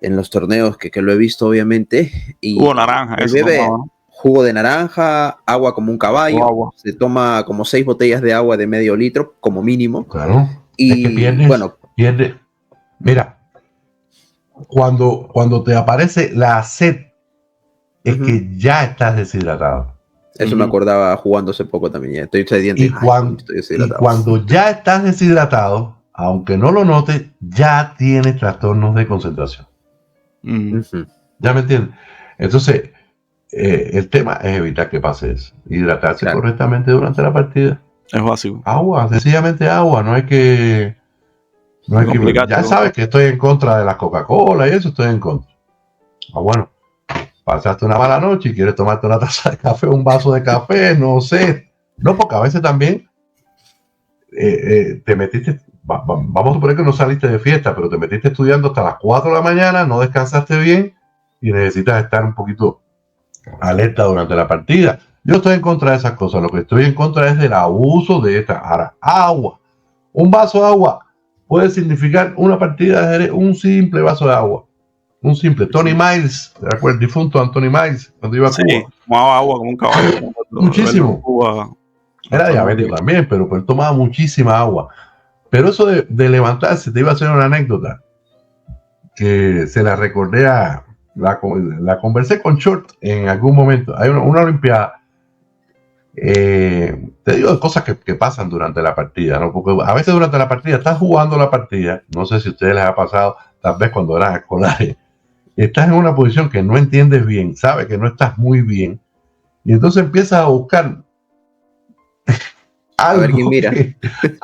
en los torneos que lo he visto, obviamente. Y jugo naranja. Él bebe jugo de naranja, agua como un caballo. Se toma como 6 botellas de agua de medio litro, como mínimo. Claro. Y es que pierde. Mira, cuando te aparece la sed, es que ya estás deshidratado. Eso me acordaba jugando hace poco también. Ya estoy sediento. Y cuando ya estás deshidratado, aunque no lo notes, ya tienes trastornos de concentración. ¿Ya me entiendes? Entonces, el tema es evitar que pase eso. Hidratarse correctamente durante la partida. Es básico. Agua, sencillamente agua. No hay que ya sabes que estoy en contra de las Coca-Cola y eso estoy en contra. Bueno, pasaste una mala noche y quieres tomarte una taza de café, un vaso de café, no sé. No, porque a veces también te metiste, vamos a suponer que no saliste de fiesta, pero te metiste estudiando hasta las 4 de la mañana, no descansaste bien y necesitas estar un poquito alerta durante la partida. Yo estoy en contra de esas cosas. Lo que estoy en contra es del abuso de esta. Ahora, agua. Un vaso de agua puede significar una partida de ajedrez, un simple vaso de agua. Un simple. Tony Miles, ¿recuerdas? El difunto Anthony Miles, cuando iba a Cuba. Tomaba agua como un caballo. Muchísimo. Era diabético también, pero él tomaba muchísima agua. Pero eso de levantarse, te iba a hacer una anécdota que se la recordé la conversé con Short en algún momento. Hay una olimpiada. Te digo de cosas que pasan durante la partida, ¿no? Porque a veces durante la partida estás jugando la partida, no sé si a ustedes les ha pasado, tal vez cuando eran escolares, estás en una posición que no entiendes bien, sabes que no estás muy bien, y entonces empiezas a buscar algo, a ver quién mira,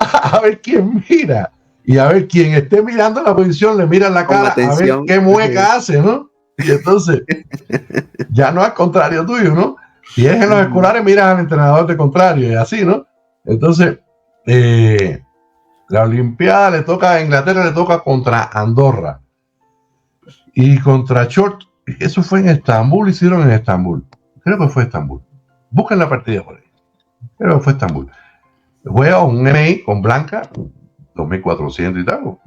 a ver quién mira, y a ver quién esté mirando la posición, le mira la cara, a ver qué mueca hace, ¿no? Y entonces ya no es contrario tuyo, ¿no? Si es en los escolares, miras al entrenador de contrario y así, ¿no? Entonces, la Olimpiada a Inglaterra le toca contra Andorra y contra Short. Eso fue en Estambul, hicieron en Estambul. Creo que fue Estambul. Busquen la partida por ahí. Creo que fue Estambul. Juega un MI con Blanca, 2400 y tal.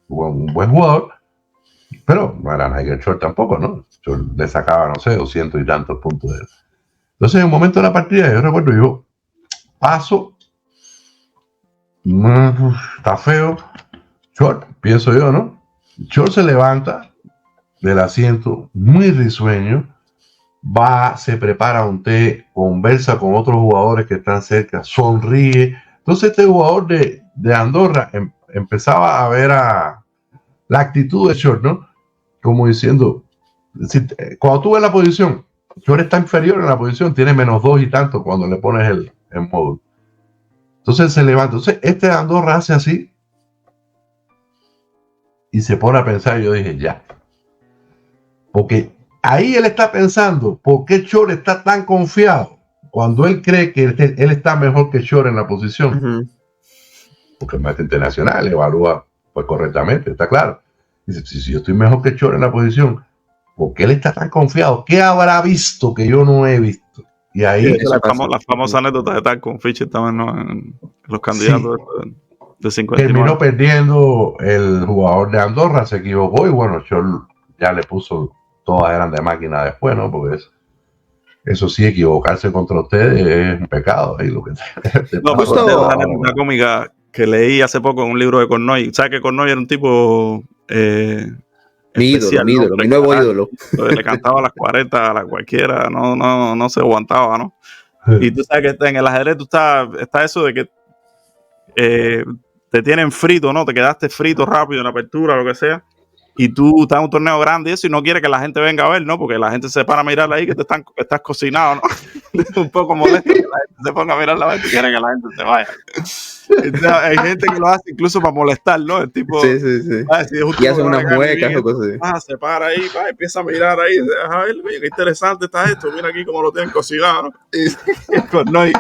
Un buen jugador, pero no era Nigel Short tampoco, ¿no? Short le sacaba, no sé, 200 y tantos puntos de él. Entonces, en un momento de la partida, yo recuerdo, yo paso, está feo, Short, pienso yo, ¿no? Short se levanta del asiento, muy risueño, va, se prepara un té, conversa con otros jugadores que están cerca, sonríe. Entonces, este jugador de Andorra empezaba a ver la actitud de Short, ¿no? Como diciendo, cuando tú ves la posición, Short está inferior en la posición, tiene -2 y tanto cuando le pones el módulo. Entonces se levanta. Entonces este Andorra hace así y se pone a pensar. Yo dije, ya. Porque ahí él está pensando, ¿por qué Short está tan confiado? Cuando él cree que él está mejor que Short en la posición. porque el maestro internacional evalúa pues correctamente, está claro. Dice, si yo estoy mejor que Chore en la posición, ¿por qué él está tan confiado? ¿Qué habrá visto que yo no he visto? Y ahí la famosa anécdota de Tarkon Fischer también, ¿no? En los candidatos de 59. Terminó perdiendo el jugador de Andorra, se equivocó y bueno, Chor ya le puso, todas eran de máquina después, ¿no? Porque eso sí, equivocarse contra ustedes es un pecado. Ahí lo que no, pues una anécdota cómica que leí hace poco en un libro de Kornoy. ¿Sabes que Kornoy era un tipo mi ídolo, mi nuevo ídolo? Le cantaba a las 40, a la cualquiera, no se aguantaba, ¿no? Y tú sabes que en el ajedrez está eso de que te tienen frito, ¿no? Te quedaste frito rápido en la apertura, lo que sea. Y tú estás en un torneo grande y eso, y no quieres que la gente venga a ver, ¿no? Porque la gente se para a mirar ahí que estás cocinado, ¿no? Un poco molesto que la gente se ponga a mirar la vez, tú quieres que la gente se vaya. Entonces, hay gente que lo hace incluso para molestar, ¿no? El tipo, sí. Si y hace unas muecas o cosas así. Se para ahí, empieza a mirar ahí, a ver, oye, qué interesante está esto, mira aquí cómo lo tienen cocinado, ¿no? Y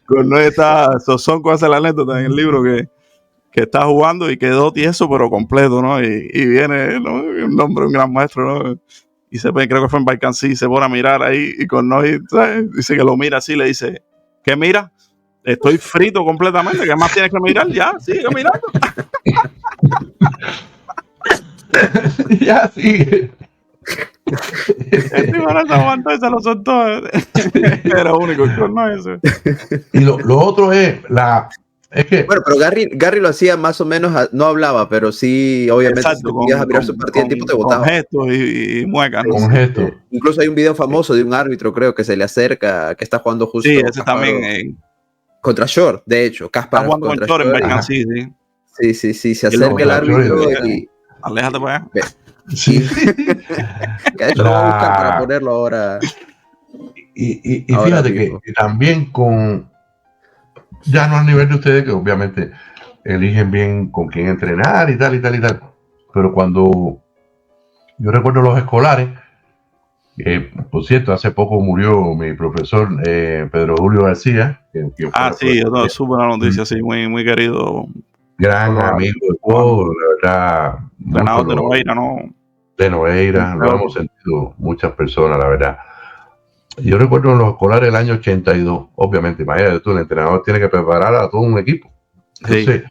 Kornoy está, son cosas la anécdota en el libro que está jugando y quedó tieso pero completo, ¿no? Y viene, ¿no? Un hombre, un gran maestro, ¿no? Y creo que fue en Baicansí, se pone a mirar ahí y Kornoy, ¿sabes? Dice que lo mira así, le dice, ¿qué mira? Estoy frito completamente, ¿qué más tienes que mirar? Ya, sigue mirando. Ya, sigue. El tipo no se aguantó y se lo soltó. Era único el Kornoy ese. Y lo otro es que... Bueno, pero Gary lo hacía más o menos, no hablaba, pero sí, obviamente, exacto, si ibas a mirar su partida, el tipo te botaba. Con gestos y muecas, ¿no? Con gestos. Incluso hay un video famoso de un árbitro, creo, que se le acerca, que está jugando justo. Sí, ese también. Contra Shore, de hecho. Kasparov está jugando con Shore en Baicansí, sí. Sí, se acerca el árbitro y... Aléjate para allá. Sí. De hecho, lo voy a buscar para ponerlo ahora. Y fíjate que también ya no a nivel de ustedes, que obviamente eligen bien con quién entrenar y tal, pero cuando yo recuerdo los escolares, por cierto, hace poco murió mi profesor Pedro Julio García. Sí, supe la noticia, sí, muy querido. Gran amigo de todos, la verdad. Entrenador de Noveira, ¿no? De Noveira, lo hemos sentido muchas personas, la verdad. Yo recuerdo en los escolares del año 82, obviamente, imagínate tú, el entrenador tiene que preparar a todo un equipo. Entonces,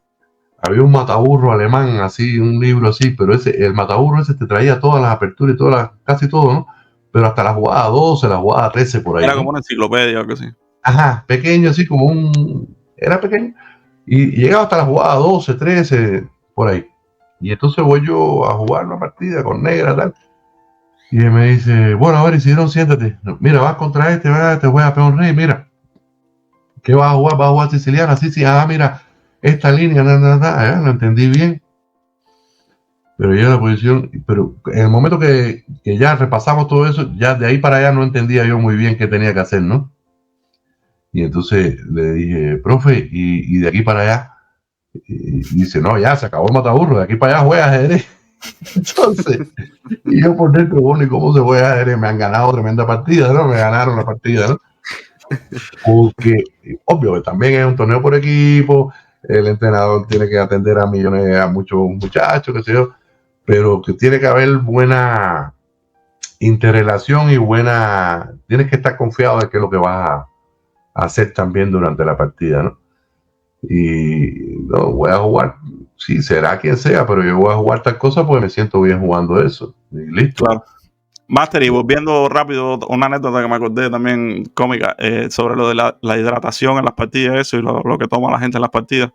había un mataburro alemán, así, un libro así, pero el mataburro ese te traía todas las aperturas y casi todo, ¿no? Pero hasta la jugada 12, la jugada 13 por ahí. Era como una enciclopedia o algo así. Ajá, pequeño, así como era pequeño. Y llegaba hasta la jugada 12, 13, por ahí. Y entonces voy yo a jugar una partida con negra, tal. Y él me dice, bueno, a ver, Isidro, siéntate. Mira, vas contra te voy a pegar un rey, mira. ¿Qué vas a jugar? ¿Vas a jugar siciliana? Sí, mira, esta línea, no entendí bien. Pero yo en la posición, pero en el momento que ya repasamos todo eso, ya de ahí para allá no entendía yo muy bien qué tenía que hacer, ¿no? Y entonces le dije, profe, y de aquí para allá, y dice, no, ya se acabó el mataburro, de aquí para allá juega ajedrez. Entonces, y yo por dentro, bueno, ¿y cómo se juega ajedrez? Me han ganado tremenda partida, ¿no? Me ganaron la partida, ¿no? Porque, obvio, también es un torneo por equipo, el entrenador tiene que atender a muchos muchachos, qué sé yo, pero que tiene que haber buena interrelación y tienes que estar confiado de qué es lo que vas a hacer también durante la partida, ¿no? Y no, voy a jugar, sí, será quien sea, pero yo voy a jugar tal cosa porque me siento bien jugando eso, y listo. Claro. Master, y volviendo rápido, una anécdota que me acordé también cómica, sobre lo de la hidratación en las partidas, eso, y lo que toma la gente en las partidas.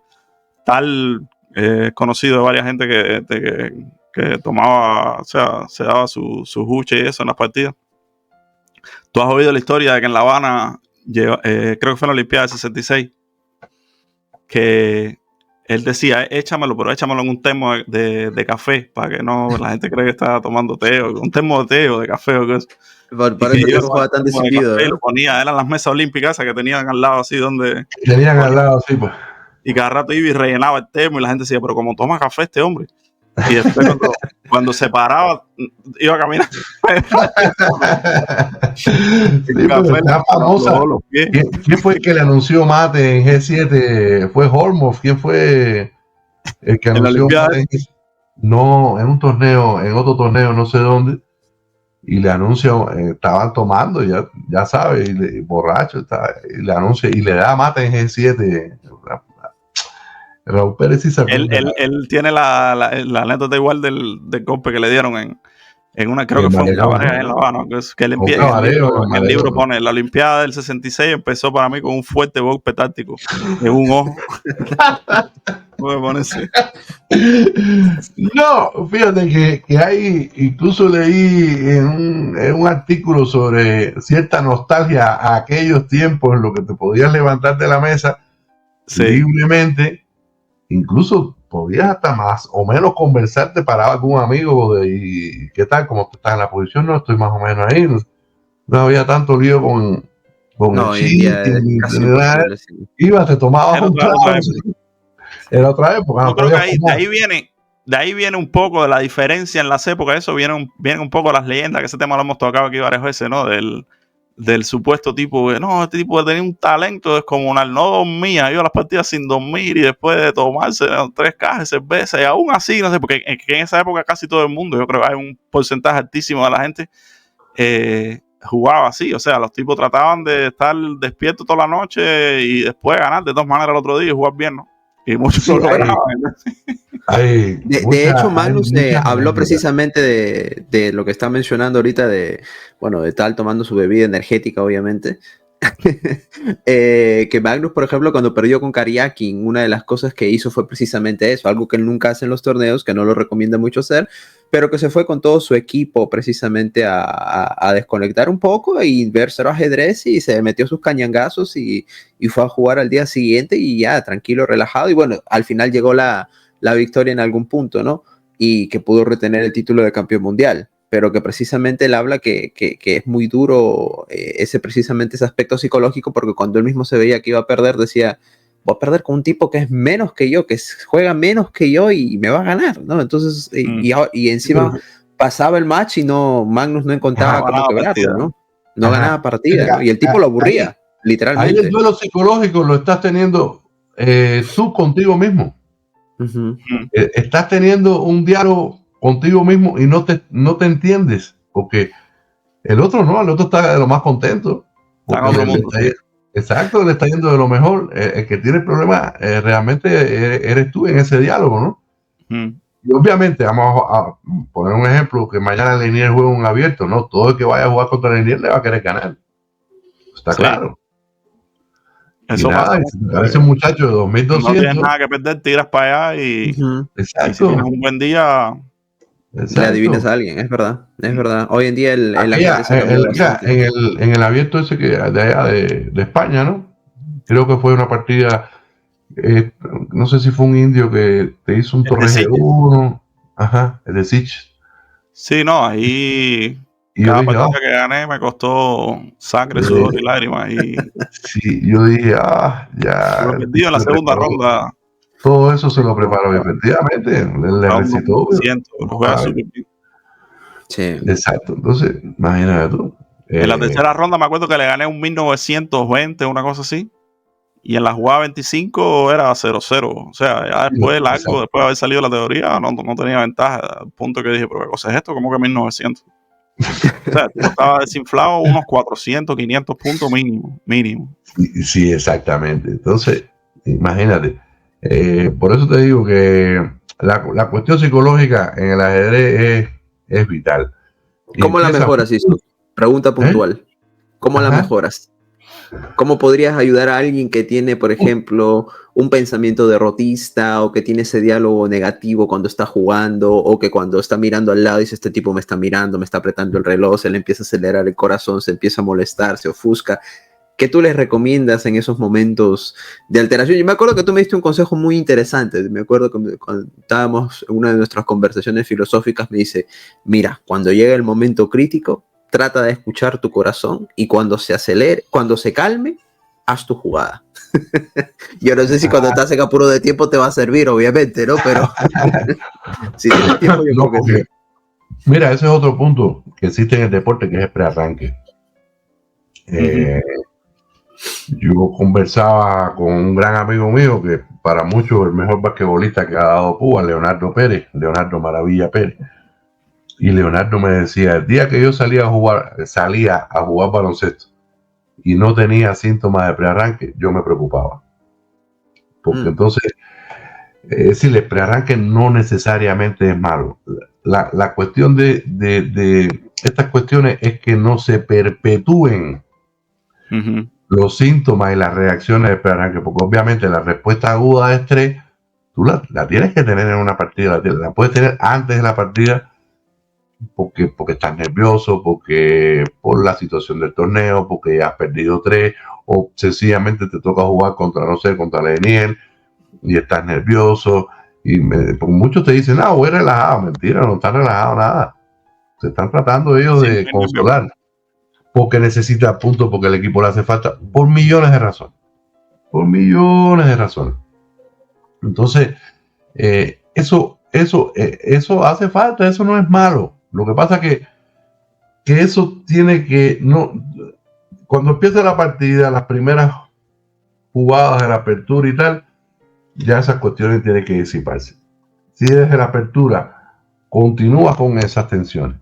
Conocido de varias gente que tomaba, o sea, se daba su huche y eso en las partidas. ¿Tú has oído la historia de que en La Habana, creo que fue en la Olimpiada del 66, que él decía, échamelo, pero échamelo en un termo de café, para que no la gente cree que está tomando té, o un termo de té o de café o qué? Para eso no estaba tan decidido. Lo ponía, eran las mesas olímpicas que tenían al lado, así donde... Tenían al lado, sí, pues. Y cada rato iba y rellenaba el termo y la gente decía, pero como toma café este hombre. Y después Cuando se paraba, iba a caminar. Sí, pero está famosa. ¿Quién fue el que le anunció mate en G7? ¿Fue Hormoth? ¿Quién fue el que anunció mate en G7? No, en un torneo, en otro torneo, no sé dónde. Y le anuncia, estaban tomando, ya sabes, borracho, y le anuncia, y le da mate en G7. Raúl Pérez sí se acuerda. Él tiene la anécdota igual del golpe que le dieron en una, creo que fue un cabaret en La Habana, que él empieza, en el libro pone, la Olimpiada del 66 empezó para mí con un fuerte golpe táctico en un ojo. No, fíjate que hay, incluso leí en un artículo sobre cierta nostalgia a aquellos tiempos en los que te podías levantar de la mesa libremente, incluso podías hasta más o menos conversar, te paraba con un amigo y ¿qué tal? ¿Cómo estás en la posición? No, estoy más o menos ahí. No había tanto lío con no, el chiste. Ibas, te tomabas un trago. Era otra época. Yo creo que de ahí viene un poco de la diferencia en las épocas. Eso viene un poco las leyendas, que ese tema lo hemos tocado aquí varias veces, ¿no? Del supuesto tipo de, no, este tipo tenía un talento descomunal, no dormía, iba a las partidas sin dormir y después de tomarse 3 cajas de cerveza y aún así, no sé, porque en esa época casi todo el mundo, yo creo que hay un porcentaje altísimo de la gente jugaba así, o sea, los tipos trataban de estar despiertos toda la noche y después ganar de todas maneras el otro día y jugar bien, ¿no? Y muchos lo lograban. De hecho, Magnus habló precisamente de lo que está mencionando ahorita, de estar tomando su bebida energética, obviamente. Que Magnus, por ejemplo, cuando perdió con Karyakin, una de las cosas que hizo fue precisamente eso, algo que él nunca hace en los torneos, que no lo recomienda mucho hacer, pero que se fue con todo su equipo precisamente a desconectar un poco y ver cero ajedrez, y se metió sus cañangazos y fue a jugar al día siguiente y ya, tranquilo, relajado, y bueno, al final llegó la victoria en algún punto, ¿no? Y que pudo retener el título de campeón mundial, pero que precisamente él habla que es muy duro precisamente ese aspecto psicológico, porque cuando él mismo se veía que iba a perder, decía, voy a perder con un tipo que es menos que yo, que juega menos que yo y me va a ganar, ¿no? Entonces, y encima pasaba el match y Magnus no encontraba cómo quebrarlo, ¿no? No ganaba partida, ¿no? Y el tipo lo aburría, literalmente. Ahí el duelo psicológico lo estás teniendo tú contigo mismo. Estás teniendo un diálogo contigo mismo y no te entiendes, porque el otro está de lo más contento. Exacto, le está yendo de lo mejor. El que tiene el problema realmente eres tú en ese diálogo, ¿no? Y obviamente, vamos a poner un ejemplo, que mañana Lenier juega un abierto, ¿no? Todo el que vaya a jugar contra Lenier le va a querer ganar. Está claro. Eso pasa. Parece un muchacho de 2200. No tienes nada que perder, tiras para allá y si tienes un buen día. Le adivinas a alguien, es verdad. Hoy en día en el abierto ese que de allá de España, ¿no? Creo que fue una partida, no sé si fue un indio que te hizo un torre de 1. Ajá, el de Sich. Sí, no, ahí cada partida que gané me costó sangre, sudor y lágrimas. Sí, yo dije, ya. Lo perdí en la segunda ronda. Todo eso se lo preparó efectivamente, le recitó. Sí. Exacto, entonces, imagínate tú. En la tercera ronda me acuerdo que le gané un 1920, una cosa así. Y en la jugada 25 era 0-0. O sea, ya después después de haber salido la teoría, no tenía ventaja. Al punto que dije, pero ¿qué cosa es esto? ¿Cómo que 1900? O sea, estaba desinflado unos 400, 500 puntos mínimo. Sí, exactamente. Entonces, imagínate. Por eso te digo que la cuestión psicológica en el ajedrez es vital. ¿Cómo la mejoras, Isu? Pregunta puntual. ¿Cómo la mejoras? ¿Cómo podrías ayudar a alguien que tiene, por ejemplo, un pensamiento derrotista, o que tiene ese diálogo negativo cuando está jugando, o que cuando está mirando al lado dice, este tipo me está mirando, me está apretando el reloj, se le empieza a acelerar el corazón, se empieza a molestar, se ofusca? ¿Qué tú les recomiendas en esos momentos de alteración? Yo me acuerdo que tú me diste un consejo muy interesante. Me acuerdo que cuando estábamos en una de nuestras conversaciones filosóficas, me dice, mira, cuando llega el momento crítico, trata de escuchar tu corazón, y cuando se acelere, cuando se calme, haz tu jugada. Yo no sé si cuando estás en apuro de tiempo te va a servir, obviamente, ¿no? Pero si tienes tiempo, yo creo que sí. Mira, ese es otro punto que existe en el deporte, que es el prearranque. Yo conversaba con un gran amigo mío, que para muchos el mejor basquetbolista que ha dado Cuba, Leonardo Maravilla Pérez. Y Leonardo me decía, el día que yo salía a jugar baloncesto y no tenía síntomas de prearranque, yo me preocupaba. Porque entonces, es decir, el prearranque no necesariamente es malo. La cuestión de estas cuestiones es que no se perpetúen los síntomas y las reacciones de prearranque, porque obviamente la respuesta aguda de estrés, tú la tienes que tener en una partida, la puedes tener antes de la partida, porque estás nervioso, porque por la situación del torneo, porque has perdido 3, o sencillamente te toca jugar contra Leniel y estás nervioso, porque muchos te dicen, no, voy relajado. Mentira, no están relajados nada. Se están tratando ellos de consolar, porque necesita puntos, porque el equipo le hace falta, por millones de razones. Entonces, eso hace falta, eso no es malo. Lo que pasa es que eso tiene que, no, cuando empieza la partida, las primeras jugadas de la apertura y tal, ya esas cuestiones tienen que disiparse. Si desde la apertura continúa con esas tensiones,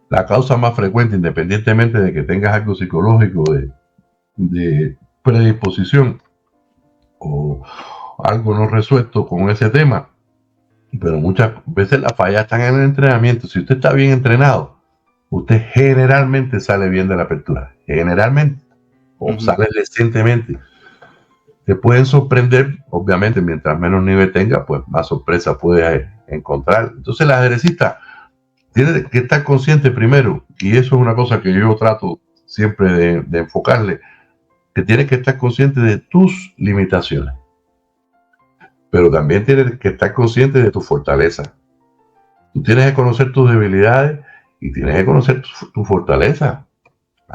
la causa más frecuente, independientemente de que tengas algo psicológico de predisposición o algo no resuelto con ese tema, pero muchas veces las fallas están en el entrenamiento. Si usted está bien entrenado, usted generalmente sale bien de la apertura, generalmente, o sale decentemente. Te pueden sorprender, obviamente, mientras menos nivel tenga, pues más sorpresa puedes encontrar. Entonces el ajedrecista tiene que estar consciente primero, y eso es una cosa que yo trato siempre de enfocarle, que tienes que estar consciente de tus limitaciones, pero también tienes que estar consciente de tu fortaleza. Tú tienes que conocer tus debilidades y tienes que conocer tu fortaleza.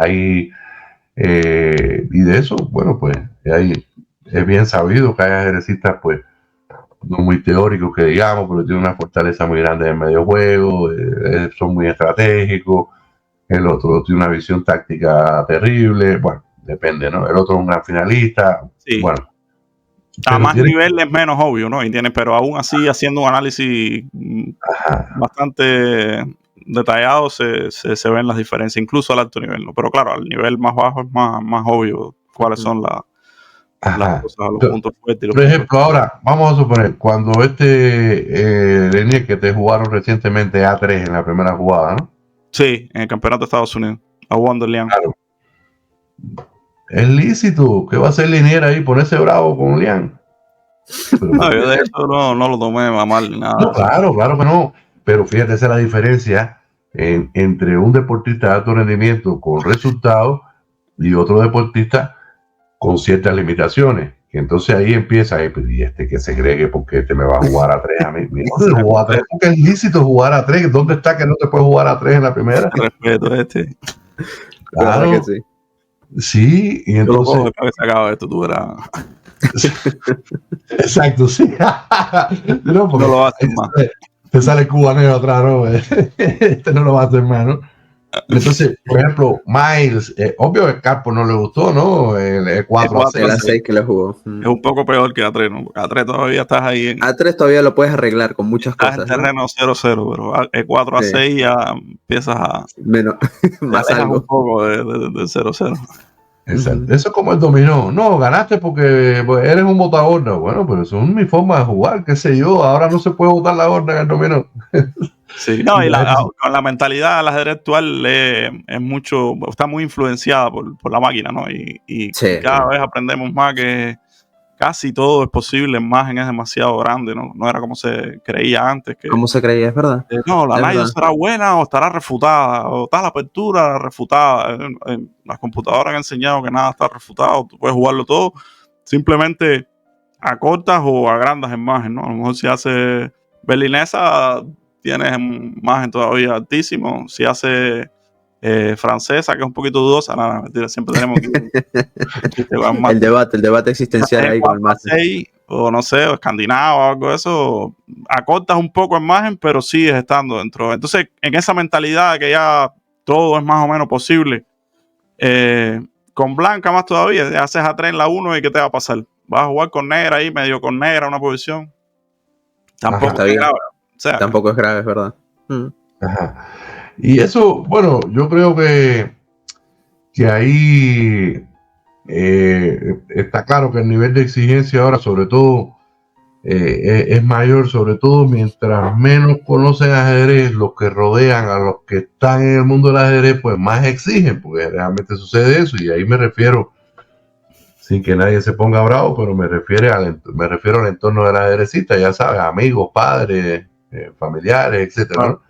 Y de eso, bueno, pues es bien sabido que hay ajedrecistas, pues, no muy teóricos que digamos, pero tienen una fortaleza muy grande en el medio juego, son muy estratégicos. El otro tiene una visión táctica terrible. Bueno, depende, ¿no? El otro es un gran finalista. Sí. Bueno. A más nivel es menos obvio, ¿no? Pero aún así, haciendo un análisis bastante detallado, se ven las diferencias, incluso al alto nivel, ¿no? Pero claro, al nivel más bajo es más obvio cuáles son las cosas, los puntos fuertes. Por ejemplo, ahora, vamos a suponer, cuando Leniel, que te jugaron recientemente A3 en la primera jugada, ¿no? Sí, en el campeonato de Estados Unidos, a Wonderland. Claro. Es lícito. ¿Qué va a hacer Lenier ahí? ¿Ponerse bravo con Lian? No, yo de eso no lo tomé a mal, nada. No, claro que no. Pero fíjate, esa es la diferencia entre un deportista de alto rendimiento con resultados y otro deportista con ciertas limitaciones. Y entonces ahí empieza, y este que se cree que porque me va a jugar a 3 a mí. No se jugó a 3 porque es lícito jugar a 3. ¿Dónde está que no te puede jugar a 3 en la primera? Respeto Claro que sí. Sí, y entonces. Yo lo cojo, se acaba esto, tú verás. Exacto, sí. No lo va a hacer más. Te sale cubanero atrás, ¿no? Este no lo va a hacer más, ¿no? Entonces, por ejemplo, Miles, obvio que Carpo no le gustó, ¿no? El 4 a 6. El A6 que le jugó. Es un poco peor que A3, ¿no? A3 todavía estás ahí. A3 todavía lo puedes arreglar con muchas cosas. Estás en terreno 0-0, pero el 4 a 6 ya empiezas a. Menos, más algo. Un poco de 0-0. Exacto. Eso es como el dominó. No, ganaste porque eres un botagorda. Bueno, pero eso es mi forma de jugar, qué sé yo. Ahora no se puede botar la gorda en el dominó. Sí, no, y con la mentalidad del ajedrez actual es mucho, está muy influenciada por la máquina, ¿no? Y cada vez aprendemos más que casi todo es posible, el margen es demasiado grande, ¿no? No era como se creía antes. Como se creía, es verdad. No, la line será buena o estará refutada, o está la apertura refutada. Las computadoras han enseñado que nada está refutado, tú puedes jugarlo todo, simplemente a cortas o a grandes en margen, ¿no? A lo mejor si hace berlinesa, tienes margen todavía altísimo. Si hace francesa, que es un poquito dudosa, nada, mentira, siempre tenemos que el debate existencial ahí con el más. o no sé, o escandinavo o algo de eso, acortas un poco en margen, pero sigues estando dentro. Entonces, en esa mentalidad de que ya todo es más o menos posible, con blanca más todavía, ya haces A3 en la 1 y ¿qué te va a pasar? Vas a jugar con negra ahí, medio con negra, una posición. Tampoco está es bien. grave. O sea, Tampoco es grave, es verdad. Ajá. Y eso, bueno, yo creo que ahí está claro que el nivel de exigencia ahora, sobre todo, es mayor, sobre todo mientras menos conocen ajedrez, los que rodean a los que están en el mundo del ajedrez, pues más exigen, porque realmente sucede eso, y ahí me refiero, sin que nadie se ponga bravo, pero me refiero al entorno del ajedrecista, ya sabes, amigos, padres, familiares, etcétera, ¿no?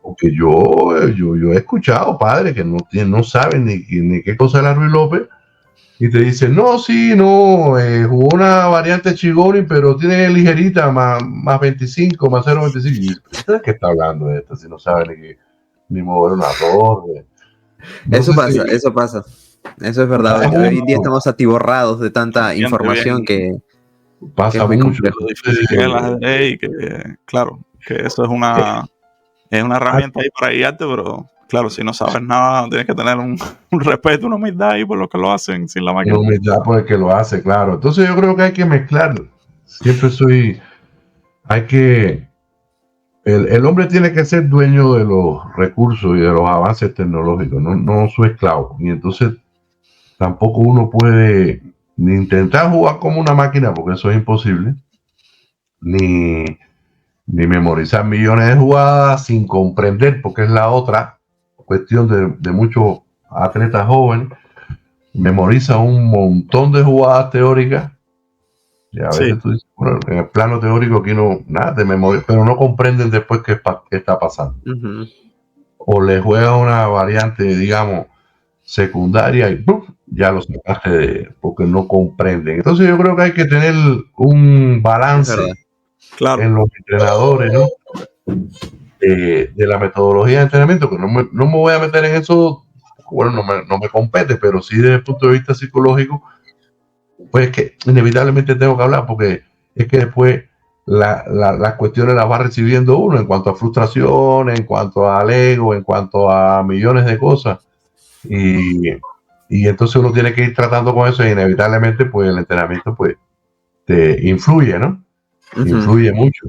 Porque yo he escuchado padres que no saben ni qué cosa es la Ruy López y te dicen, no, sí, no, jugó una variante Chigoni, pero tiene ligerita, más 25, más 0.25. Y ¿de qué está hablando de esto? Si no sabe ni mover una torre. Eso pasa. Eso es verdad. Hoy en día estamos atiborrados de tanta información que pasa es muy mucho. complejo. Lo difícil que es el ajedrez y que, claro, que eso es una herramienta ahí para guiarte, pero claro, si no sabes nada, tienes que tener un respeto, una humildad ahí por los que lo hacen sin la máquina. Una humildad por el que lo hace, claro. Entonces yo creo que hay que mezclarlo. El hombre tiene que ser dueño de los recursos y de los avances tecnológicos, no su esclavo. Y entonces tampoco uno puede ni intentar jugar como una máquina, porque eso es imposible, ni memorizar millones de jugadas sin comprender, porque es la otra cuestión de muchos atletas jóvenes. Memorizan un montón de jugadas teóricas y a veces tú dices, bueno, en el plano teórico aquí no, nada de memoria, pero no comprenden después qué está pasando. O le juega una variante, digamos, secundaria y ¡pum!, ya lo sacaste porque no comprenden. Entonces yo creo que hay que tener un balance en los entrenadores, ¿no? De la metodología de entrenamiento, que no me voy a meter en eso, bueno, no me compete, pero sí desde el punto de vista psicológico, pues que inevitablemente tengo que hablar, porque es que después las cuestiones las va recibiendo uno en cuanto a frustración, en cuanto al ego, en cuanto a millones de cosas, y entonces uno tiene que ir tratando con eso, y inevitablemente pues el entrenamiento pues te influye, ¿no? Influye mucho.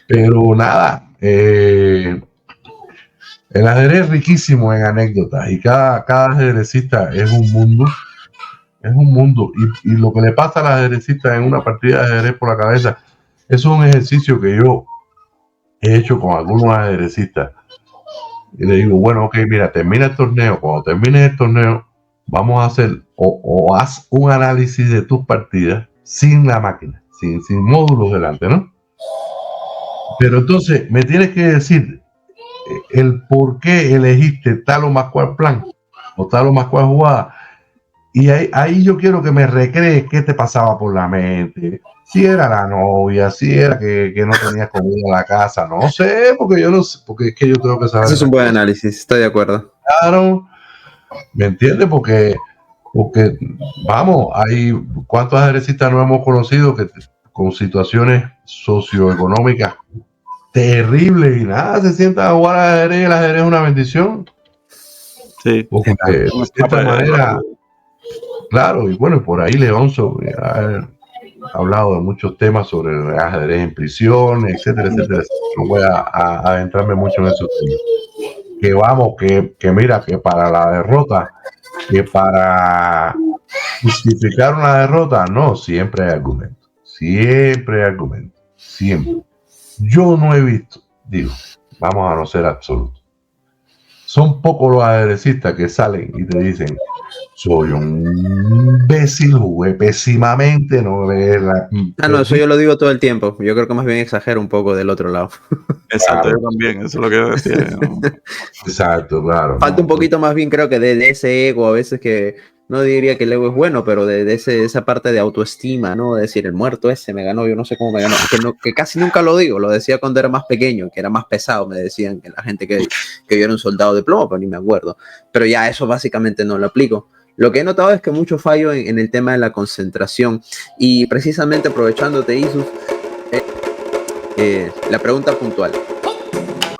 Pero nada, el ajedrez es riquísimo en anécdotas, y cada ajedrecista es un mundo. Y lo que le pasa al ajedrecista en una partida de ajedrez por la cabeza, eso es un ejercicio que yo he hecho con algunos ajedrecistas. Y le digo, bueno, ok, mira, termina el torneo. Cuando termines el torneo, vamos a hacer o haz un análisis de tus partidas sin la máquina, sin módulos delante, ¿no? Pero entonces me tienes que decir el por qué elegiste tal o más cual plan o tal o más cual jugada. Y ahí yo quiero que me recrees qué te pasaba por la mente. Si era la novia, si era que no tenías comida en la casa, no sé, porque yo no sé, porque es que yo tengo que saber. Eso es un buen análisis, estoy de acuerdo. Claro, ¿me entiendes? Porque vamos, hay cuántos ajedrecistas no hemos conocido que con situaciones socioeconómicas terribles y nada, se sientan a jugar al ajedrez, y el ajedrez es una bendición. Sí. Porque de esta manera, claro, y bueno, por ahí Leonzo ha hablado de muchos temas sobre el ajedrez en prisiones, etcétera, etcétera. No voy a adentrarme mucho en esos temas. Que vamos, que mira, que para la derrota, que para justificar una derrota, no, siempre hay argumento. Siempre hay argumento. Siempre. Yo no he visto, digo, vamos a no ser absolutos. Son pocos los ajedrecistas que salen y te dicen, soy un imbécil, jugué pésimamente, no ves la... No, eso yo lo digo todo el tiempo. Yo creo que más bien exagero un poco del otro lado. Exacto, yo también, eso es lo que yo decía. ¿no? Exacto, claro. Falta un poquito más bien, creo que de ese ego, a veces que no diría que el ego es bueno, pero de esa parte de autoestima, ¿no? De decir, el muerto ese me ganó, yo no sé cómo me ganó. Que casi nunca lo digo, lo decía cuando era más pequeño, que era más pesado, me decían que la gente que yo era un soldado de plomo, pero ni me acuerdo. Pero ya eso básicamente no lo aplico. Lo que he notado es que mucho fallo en el tema de la concentración. Y precisamente aprovechándote, Isus, la pregunta puntual.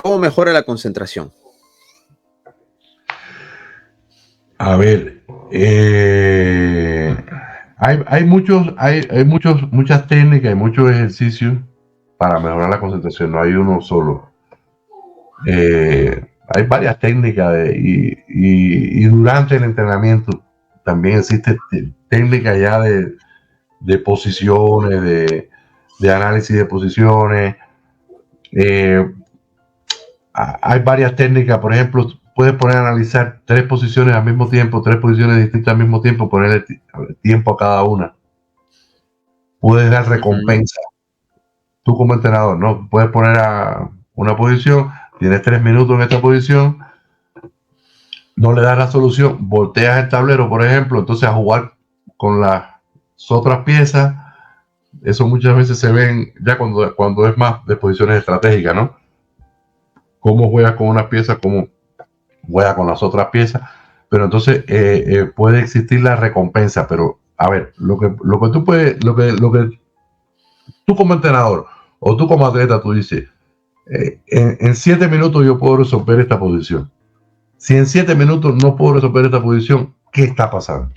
¿Cómo mejora la concentración? A ver, hay muchas técnicas y muchos ejercicios para mejorar la concentración, no hay uno solo. Hay varias técnicas y durante el entrenamiento también existe técnicas ya de posiciones, de análisis de posiciones. Hay varias técnicas, por ejemplo, puedes poner a analizar 3 posiciones al mismo tiempo, 3 posiciones distintas al mismo tiempo, ponerle tiempo a cada una. Puedes dar recompensa. Tú como entrenador, ¿no? Puedes poner a una posición, tienes 3 minutos en esta posición, no le das la solución, volteas el tablero, por ejemplo, entonces a jugar con las otras piezas. Eso muchas veces se ven ya cuando es más de posiciones estratégicas, ¿no? Cómo juegas con una pieza, cómo juega con las otras piezas, pero entonces puede existir la recompensa. Pero a ver, lo que tú como entrenador o tú como atleta, tú dices, en 7 minutos yo puedo resolver esta posición. Si en 7 minutos no puedo resolver esta posición, ¿qué está pasando?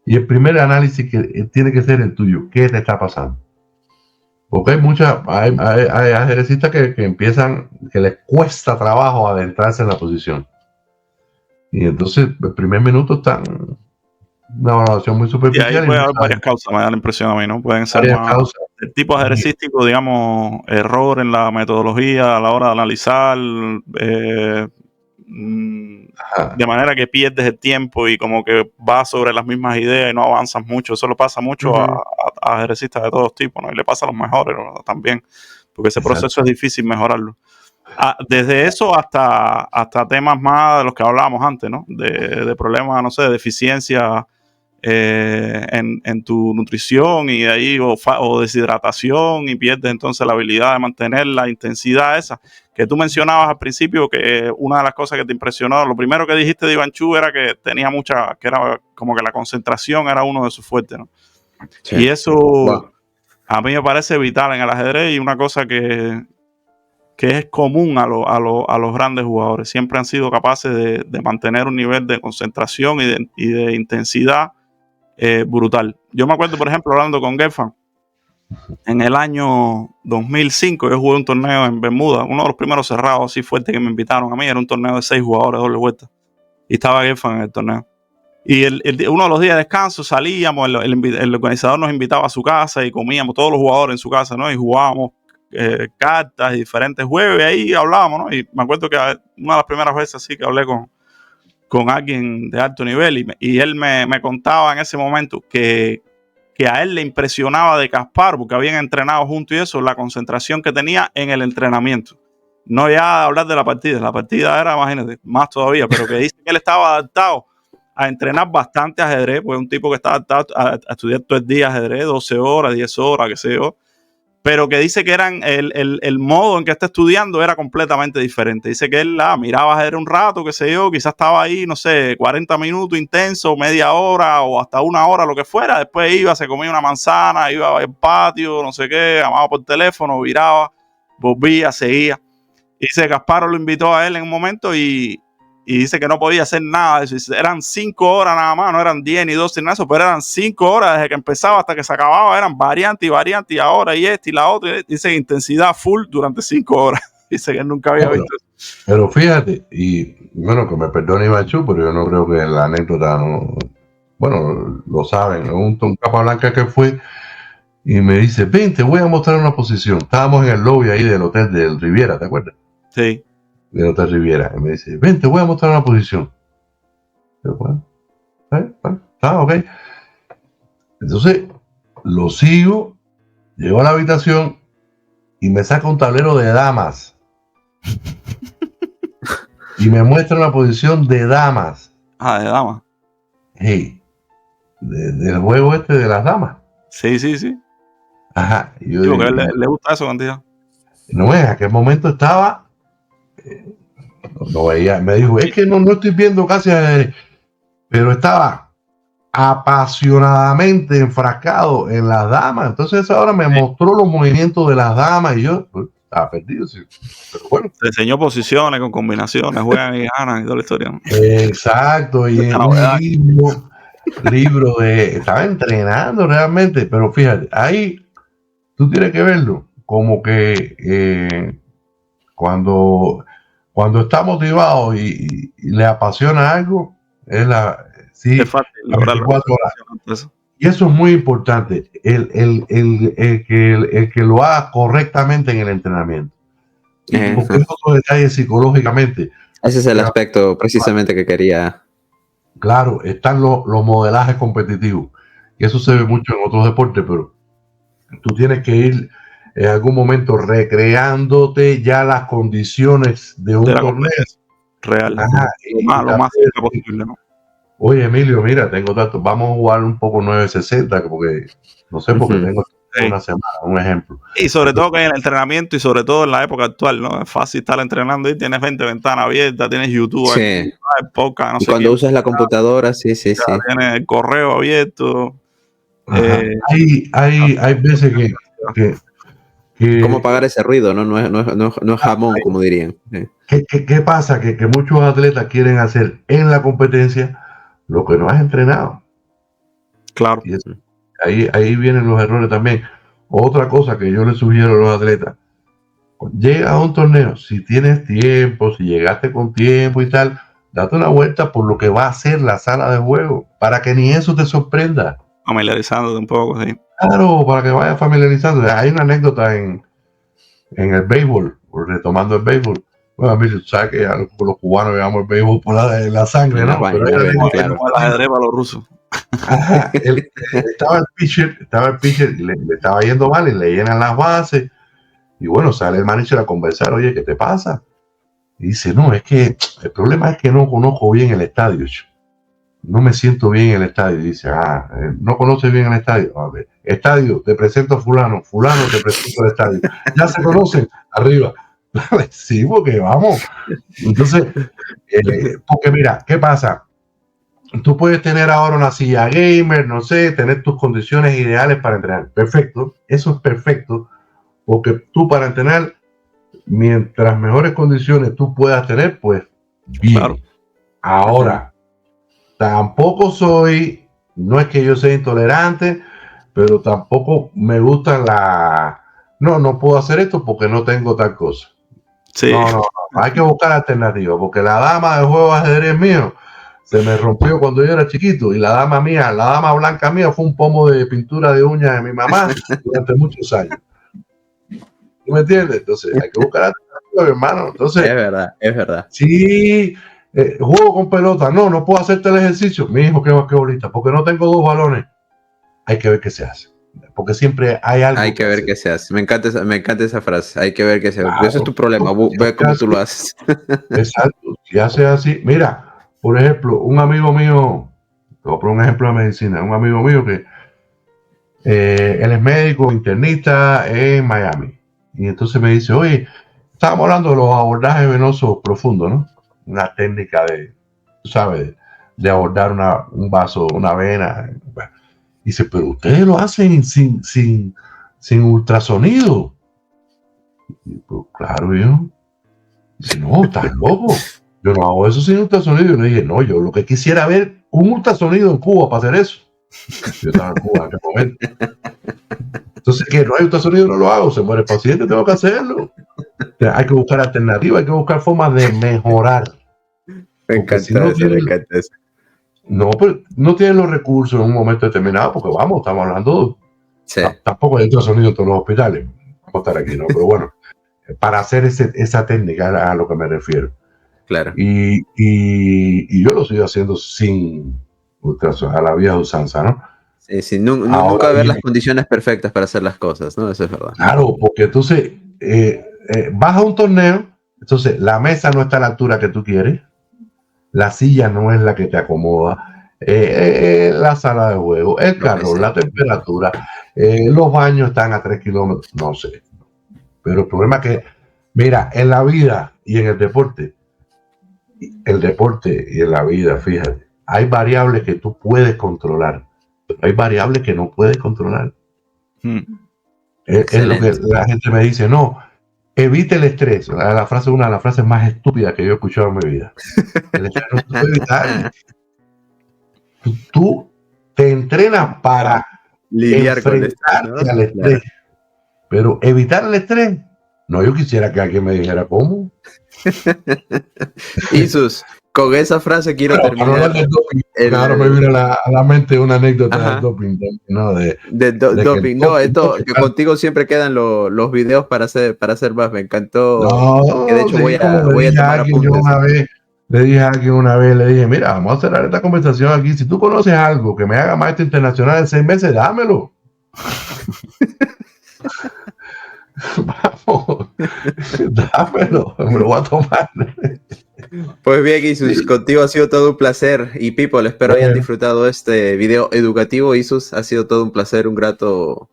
Y el primer análisis que tiene que ser el tuyo, ¿qué te está pasando? Porque hay ejercistas que empiezan, que les cuesta trabajo adentrarse en la posición. Y entonces el primer minuto está una evaluación muy superficial. Y ahí puede haber varias causas, me da la impresión a mí, ¿no? Pueden ser más el tipo de ejercístico, digamos, error en la metodología a la hora de analizar, de manera que pierdes el tiempo y como que vas sobre las mismas ideas y no avanzas mucho. Eso le pasa mucho a ejercistas de todos tipos, ¿no? Y le pasa a los mejores, ¿no? También, porque ese proceso es difícil mejorarlo. Desde eso hasta temas más de los que hablábamos antes, ¿no? De problemas, no sé, de deficiencia en tu nutrición y de ahí o deshidratación, y pierdes entonces la habilidad de mantener la intensidad esa que tú mencionabas al principio, que una de las cosas que te impresionó, lo primero que dijiste de Iván Chu era que tenía que era como que la concentración era uno de sus fuertes, ¿no? Sí. Y eso a mí me parece vital en el ajedrez y una cosa que es común a los grandes jugadores. Siempre han sido capaces de mantener un nivel de concentración y de intensidad brutal. Yo me acuerdo, por ejemplo, hablando con Geffen, en el año 2005 yo jugué un torneo en Bermuda, uno de los primeros cerrados así fuertes que me invitaron a mí, era un torneo de 6 jugadores doble vuelta, y estaba Geffen en el torneo. Y uno de los días de descanso salíamos, el organizador nos invitaba a su casa y comíamos todos los jugadores en su casa, ¿no? Y jugábamos cartas y diferentes juegos, y ahí hablábamos, ¿no? Y me acuerdo que una de las primeras veces así que hablé con alguien de alto nivel, y él me contaba en ese momento que a él le impresionaba de Kasparov, porque habían entrenado juntos y eso, la concentración que tenía en el entrenamiento. No ya hablar de la partida era, imagínate, más todavía, pero que dice que él estaba adaptado a entrenar bastante ajedrez, pues un tipo que está adaptado a estudiar todo el día ajedrez, 12 horas, 10 horas, qué sé yo, pero que dice que el modo en que está estudiando era completamente diferente. Dice que él miraba ajedrez un rato, qué sé yo, quizás estaba ahí, no sé, 40 minutos intenso, media hora o hasta 1 hora, lo que fuera. Después iba, se comía una manzana, iba al patio, no sé qué, llamaba por teléfono, viraba, volvía, seguía. Y dice que Kasparov lo invitó a él en un momento y dice que no podía hacer nada de eso. Eran 5 horas nada más, no eran 10 ni 12 ni nada, pero eran 5 horas desde que empezaba hasta que se acababa, eran variante y ahora y esta y la otra. Dice intensidad full durante 5 horas. Dice que él nunca había visto eso. Pero fíjate, y bueno, que me perdone Iván Chu, pero yo no creo que la anécdota no, bueno, lo saben, ¿no? Un capa blanca que fue y me dice, ven, te voy a mostrar una posición. Estábamos en el lobby ahí del hotel del Riviera, ¿te acuerdas? Sí. Del hotel Riviera. Y me dice, ven, te voy a mostrar una posición. Pero bueno, está ok. Entonces, lo sigo, llego a la habitación y me saca un tablero de damas. Y me muestra una posición de damas. De damas. Hey, del juego de las damas. Sí. Ajá. Y yo digo que a él le gusta eso, cantidad. No, en aquel momento estaba... no veía, me dijo, es que no estoy viendo casi ajedrez. pero estaba apasionadamente enfrascado en las damas. Entonces ahora me mostró los movimientos de las damas y yo estaba perdido. Sí. Pero bueno. Te enseñó posiciones con combinaciones, juegan y ganan y toda la historia, ¿no? Exacto, y en un libro de... Estaba entrenando realmente, pero fíjate, ahí tú tienes que verlo como que cuando está motivado y le apasiona algo, es es fácil lograrlo. Y eso es muy importante, el que lo haga correctamente en el entrenamiento. Porque es otro detalle psicológicamente. Ese es el aspecto precisamente que quería. Claro, están los modelajes competitivos. Y eso se ve mucho en otros deportes, pero tú tienes que ir en algún momento recreándote ya las condiciones de un torneo real. Lo más posible, ¿no? Oye, Emilio, mira, tengo datos. Vamos a jugar un poco 960, porque no sé, porque tengo una semana, un ejemplo. Y sobre todo que en el entrenamiento y sobre todo en la época actual, ¿no? Es fácil estar entrenando y tienes 20 ventanas abiertas, tienes YouTube, sí. podcast, no y sé cuando usas la computadora, sí. Tienes el correo abierto. Hay veces que ¿cómo pagar ese ruido? No es jamón, como dirían. ¿Qué pasa? Que muchos atletas quieren hacer en la competencia lo que no has entrenado. Claro. Y ahí vienen los errores también. Otra cosa que yo les sugiero a los atletas: llega a un torneo, si tienes tiempo, si llegaste con tiempo y tal, date una vuelta por lo que va a ser la sala de juego, para que ni eso te sorprenda. Familiarizándote un poco, sí. Claro, para que vayas familiarizándote. Hay una anécdota en el béisbol, retomando el béisbol. Bueno, mí, tú sabes que los cubanos llevamos el béisbol por la sangre, ¿no? Pero claro. El ajedrez para los rusos. Ajá, estaba el pitcher y le estaba yendo mal y le llenan las bases. Y bueno, sale el manager a conversar. Oye, ¿qué te pasa? Y dice, no, es que el problema es que no conozco bien el estadio. No me siento bien en el estadio. Y dice, no conoces bien el estadio. A ver, estadio, te presento a fulano, te presento al estadio. Ya se conocen, arriba. Sí, porque vamos. Entonces, porque mira, ¿qué pasa? Tú puedes tener ahora una silla gamer, no sé, tener tus condiciones ideales para entrenar. Perfecto, eso es perfecto, porque tú para entrenar, mientras mejores condiciones tú puedas tener, pues bien. Claro. Ahora, tampoco no es que yo sea intolerante, pero tampoco me gusta no puedo hacer esto porque no tengo tal cosa. Sí. No, hay que buscar alternativas, porque la dama de juego de ajedrez mío se me rompió cuando yo era chiquito, y la dama blanca mía fue un pomo de pintura de uñas de mi mamá durante muchos años. ¿Tú me entiendes? Entonces hay que buscar alternativas, hermano. Entonces, es verdad. Sí, juego con pelota, no puedo hacerte el ejercicio. Mi hijo, qué bonita, porque no tengo 2 balones. Hay que ver qué se hace, porque siempre hay algo. Hay que ver qué se hace. Me encanta esa frase. Hay que ver qué se hace. Claro, ese es tu problema. Ve cómo tú lo haces. Exacto. Si haces así, mira, por ejemplo, un amigo mío, te voy a poner un ejemplo de medicina, un amigo mío que él es médico internista en Miami, y entonces me dice, oye, estábamos hablando de los abordajes venosos profundos, ¿no? Una técnica de abordar un vaso, una vena. Dice, pero ustedes lo hacen sin ultrasonido. Y pues, claro, yo. Dice, no, estás loco. Yo no hago eso sin ultrasonido. Y le dije, no, yo lo que quisiera ver un ultrasonido en Cuba para hacer eso. Yo estaba en Cuba en aquel momento. Entonces, ¿qué? No hay ultrasonido, no lo hago. Se muere el paciente, tengo que hacerlo. Hay que buscar alternativas, hay que buscar formas de mejorar. Me encanta eso. No, pues no tienen los recursos en un momento determinado, porque estamos hablando. Sí. Tampoco hay ultrasonido en todos los hospitales. Vamos a estar aquí, ¿no? Pero bueno, para hacer esa técnica a lo que me refiero. Claro. Y yo lo estoy haciendo sin ultrasonido, a la vieja usanza, ¿no? Sí, nunca ver las condiciones perfectas para hacer las cosas, ¿no? Eso es verdad. Claro, porque entonces vas a un torneo, entonces la mesa no está a la altura que tú quieres, la silla no es la que te acomoda, la sala de juego, el calor, la temperatura, los baños están a 3 kilómetros, no sé. Pero el problema es que, mira, en la vida y en el deporte y en la vida, fíjate, hay variables que tú puedes controlar, pero hay variables que no puedes controlar. Es lo que la gente me dice, no, evite el estrés. La frase es una de las frases más estúpidas que yo he escuchado en mi vida. El estrés no se puede evitar. Tú te entrenas para lidiar con el estrés, ¿no? al estrés, pero evitar el estrés, no, yo quisiera que alguien me dijera cómo. Isus, con esa frase quiero terminar. Claro, me viene a la mente una anécdota del doping, ¿no? Doping. No, esto que contigo siempre quedan los videos para hacer más. Me encantó. No, que de hecho voy a tomar apuntes. Le dije a alguien una vez, le dije, mira, vamos a cerrar esta conversación aquí. Si tú conoces algo que me haga maestro internacional en 6 meses, dámelo. Vamos, dámelo, me lo voy a tomar. Pues bien, Isus, contigo ha sido todo un placer. Y people, espero hayan disfrutado este video educativo. Isus, ha sido todo un placer, un grato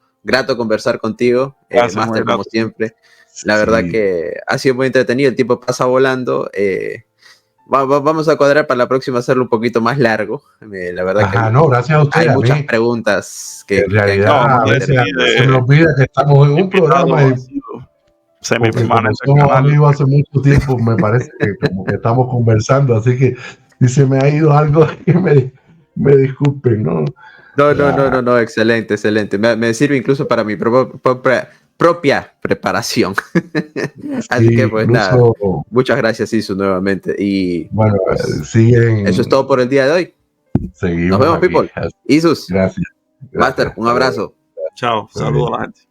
conversar contigo. Master, como siempre. La verdad que ha sido muy entretenido, el tiempo pasa volando. Vamos a cuadrar para la próxima hacerlo un poquito más largo. La verdad que gracias a usted, hay muchas preguntas que en realidad a veces se me olvida que estamos en un programa somos amigos hace mucho tiempo, me parece que como que estamos conversando, así que si se me ha ido algo, que me disculpen, ¿no? No, excelente. Me sirve incluso para mi propia preparación. Así que pues nada, muchas gracias Isus nuevamente y bueno, pues, eso es todo por el día de hoy. Seguimos. Nos vemos, people. Isus, gracias. Master, un abrazo. Chao, saludos a la gente.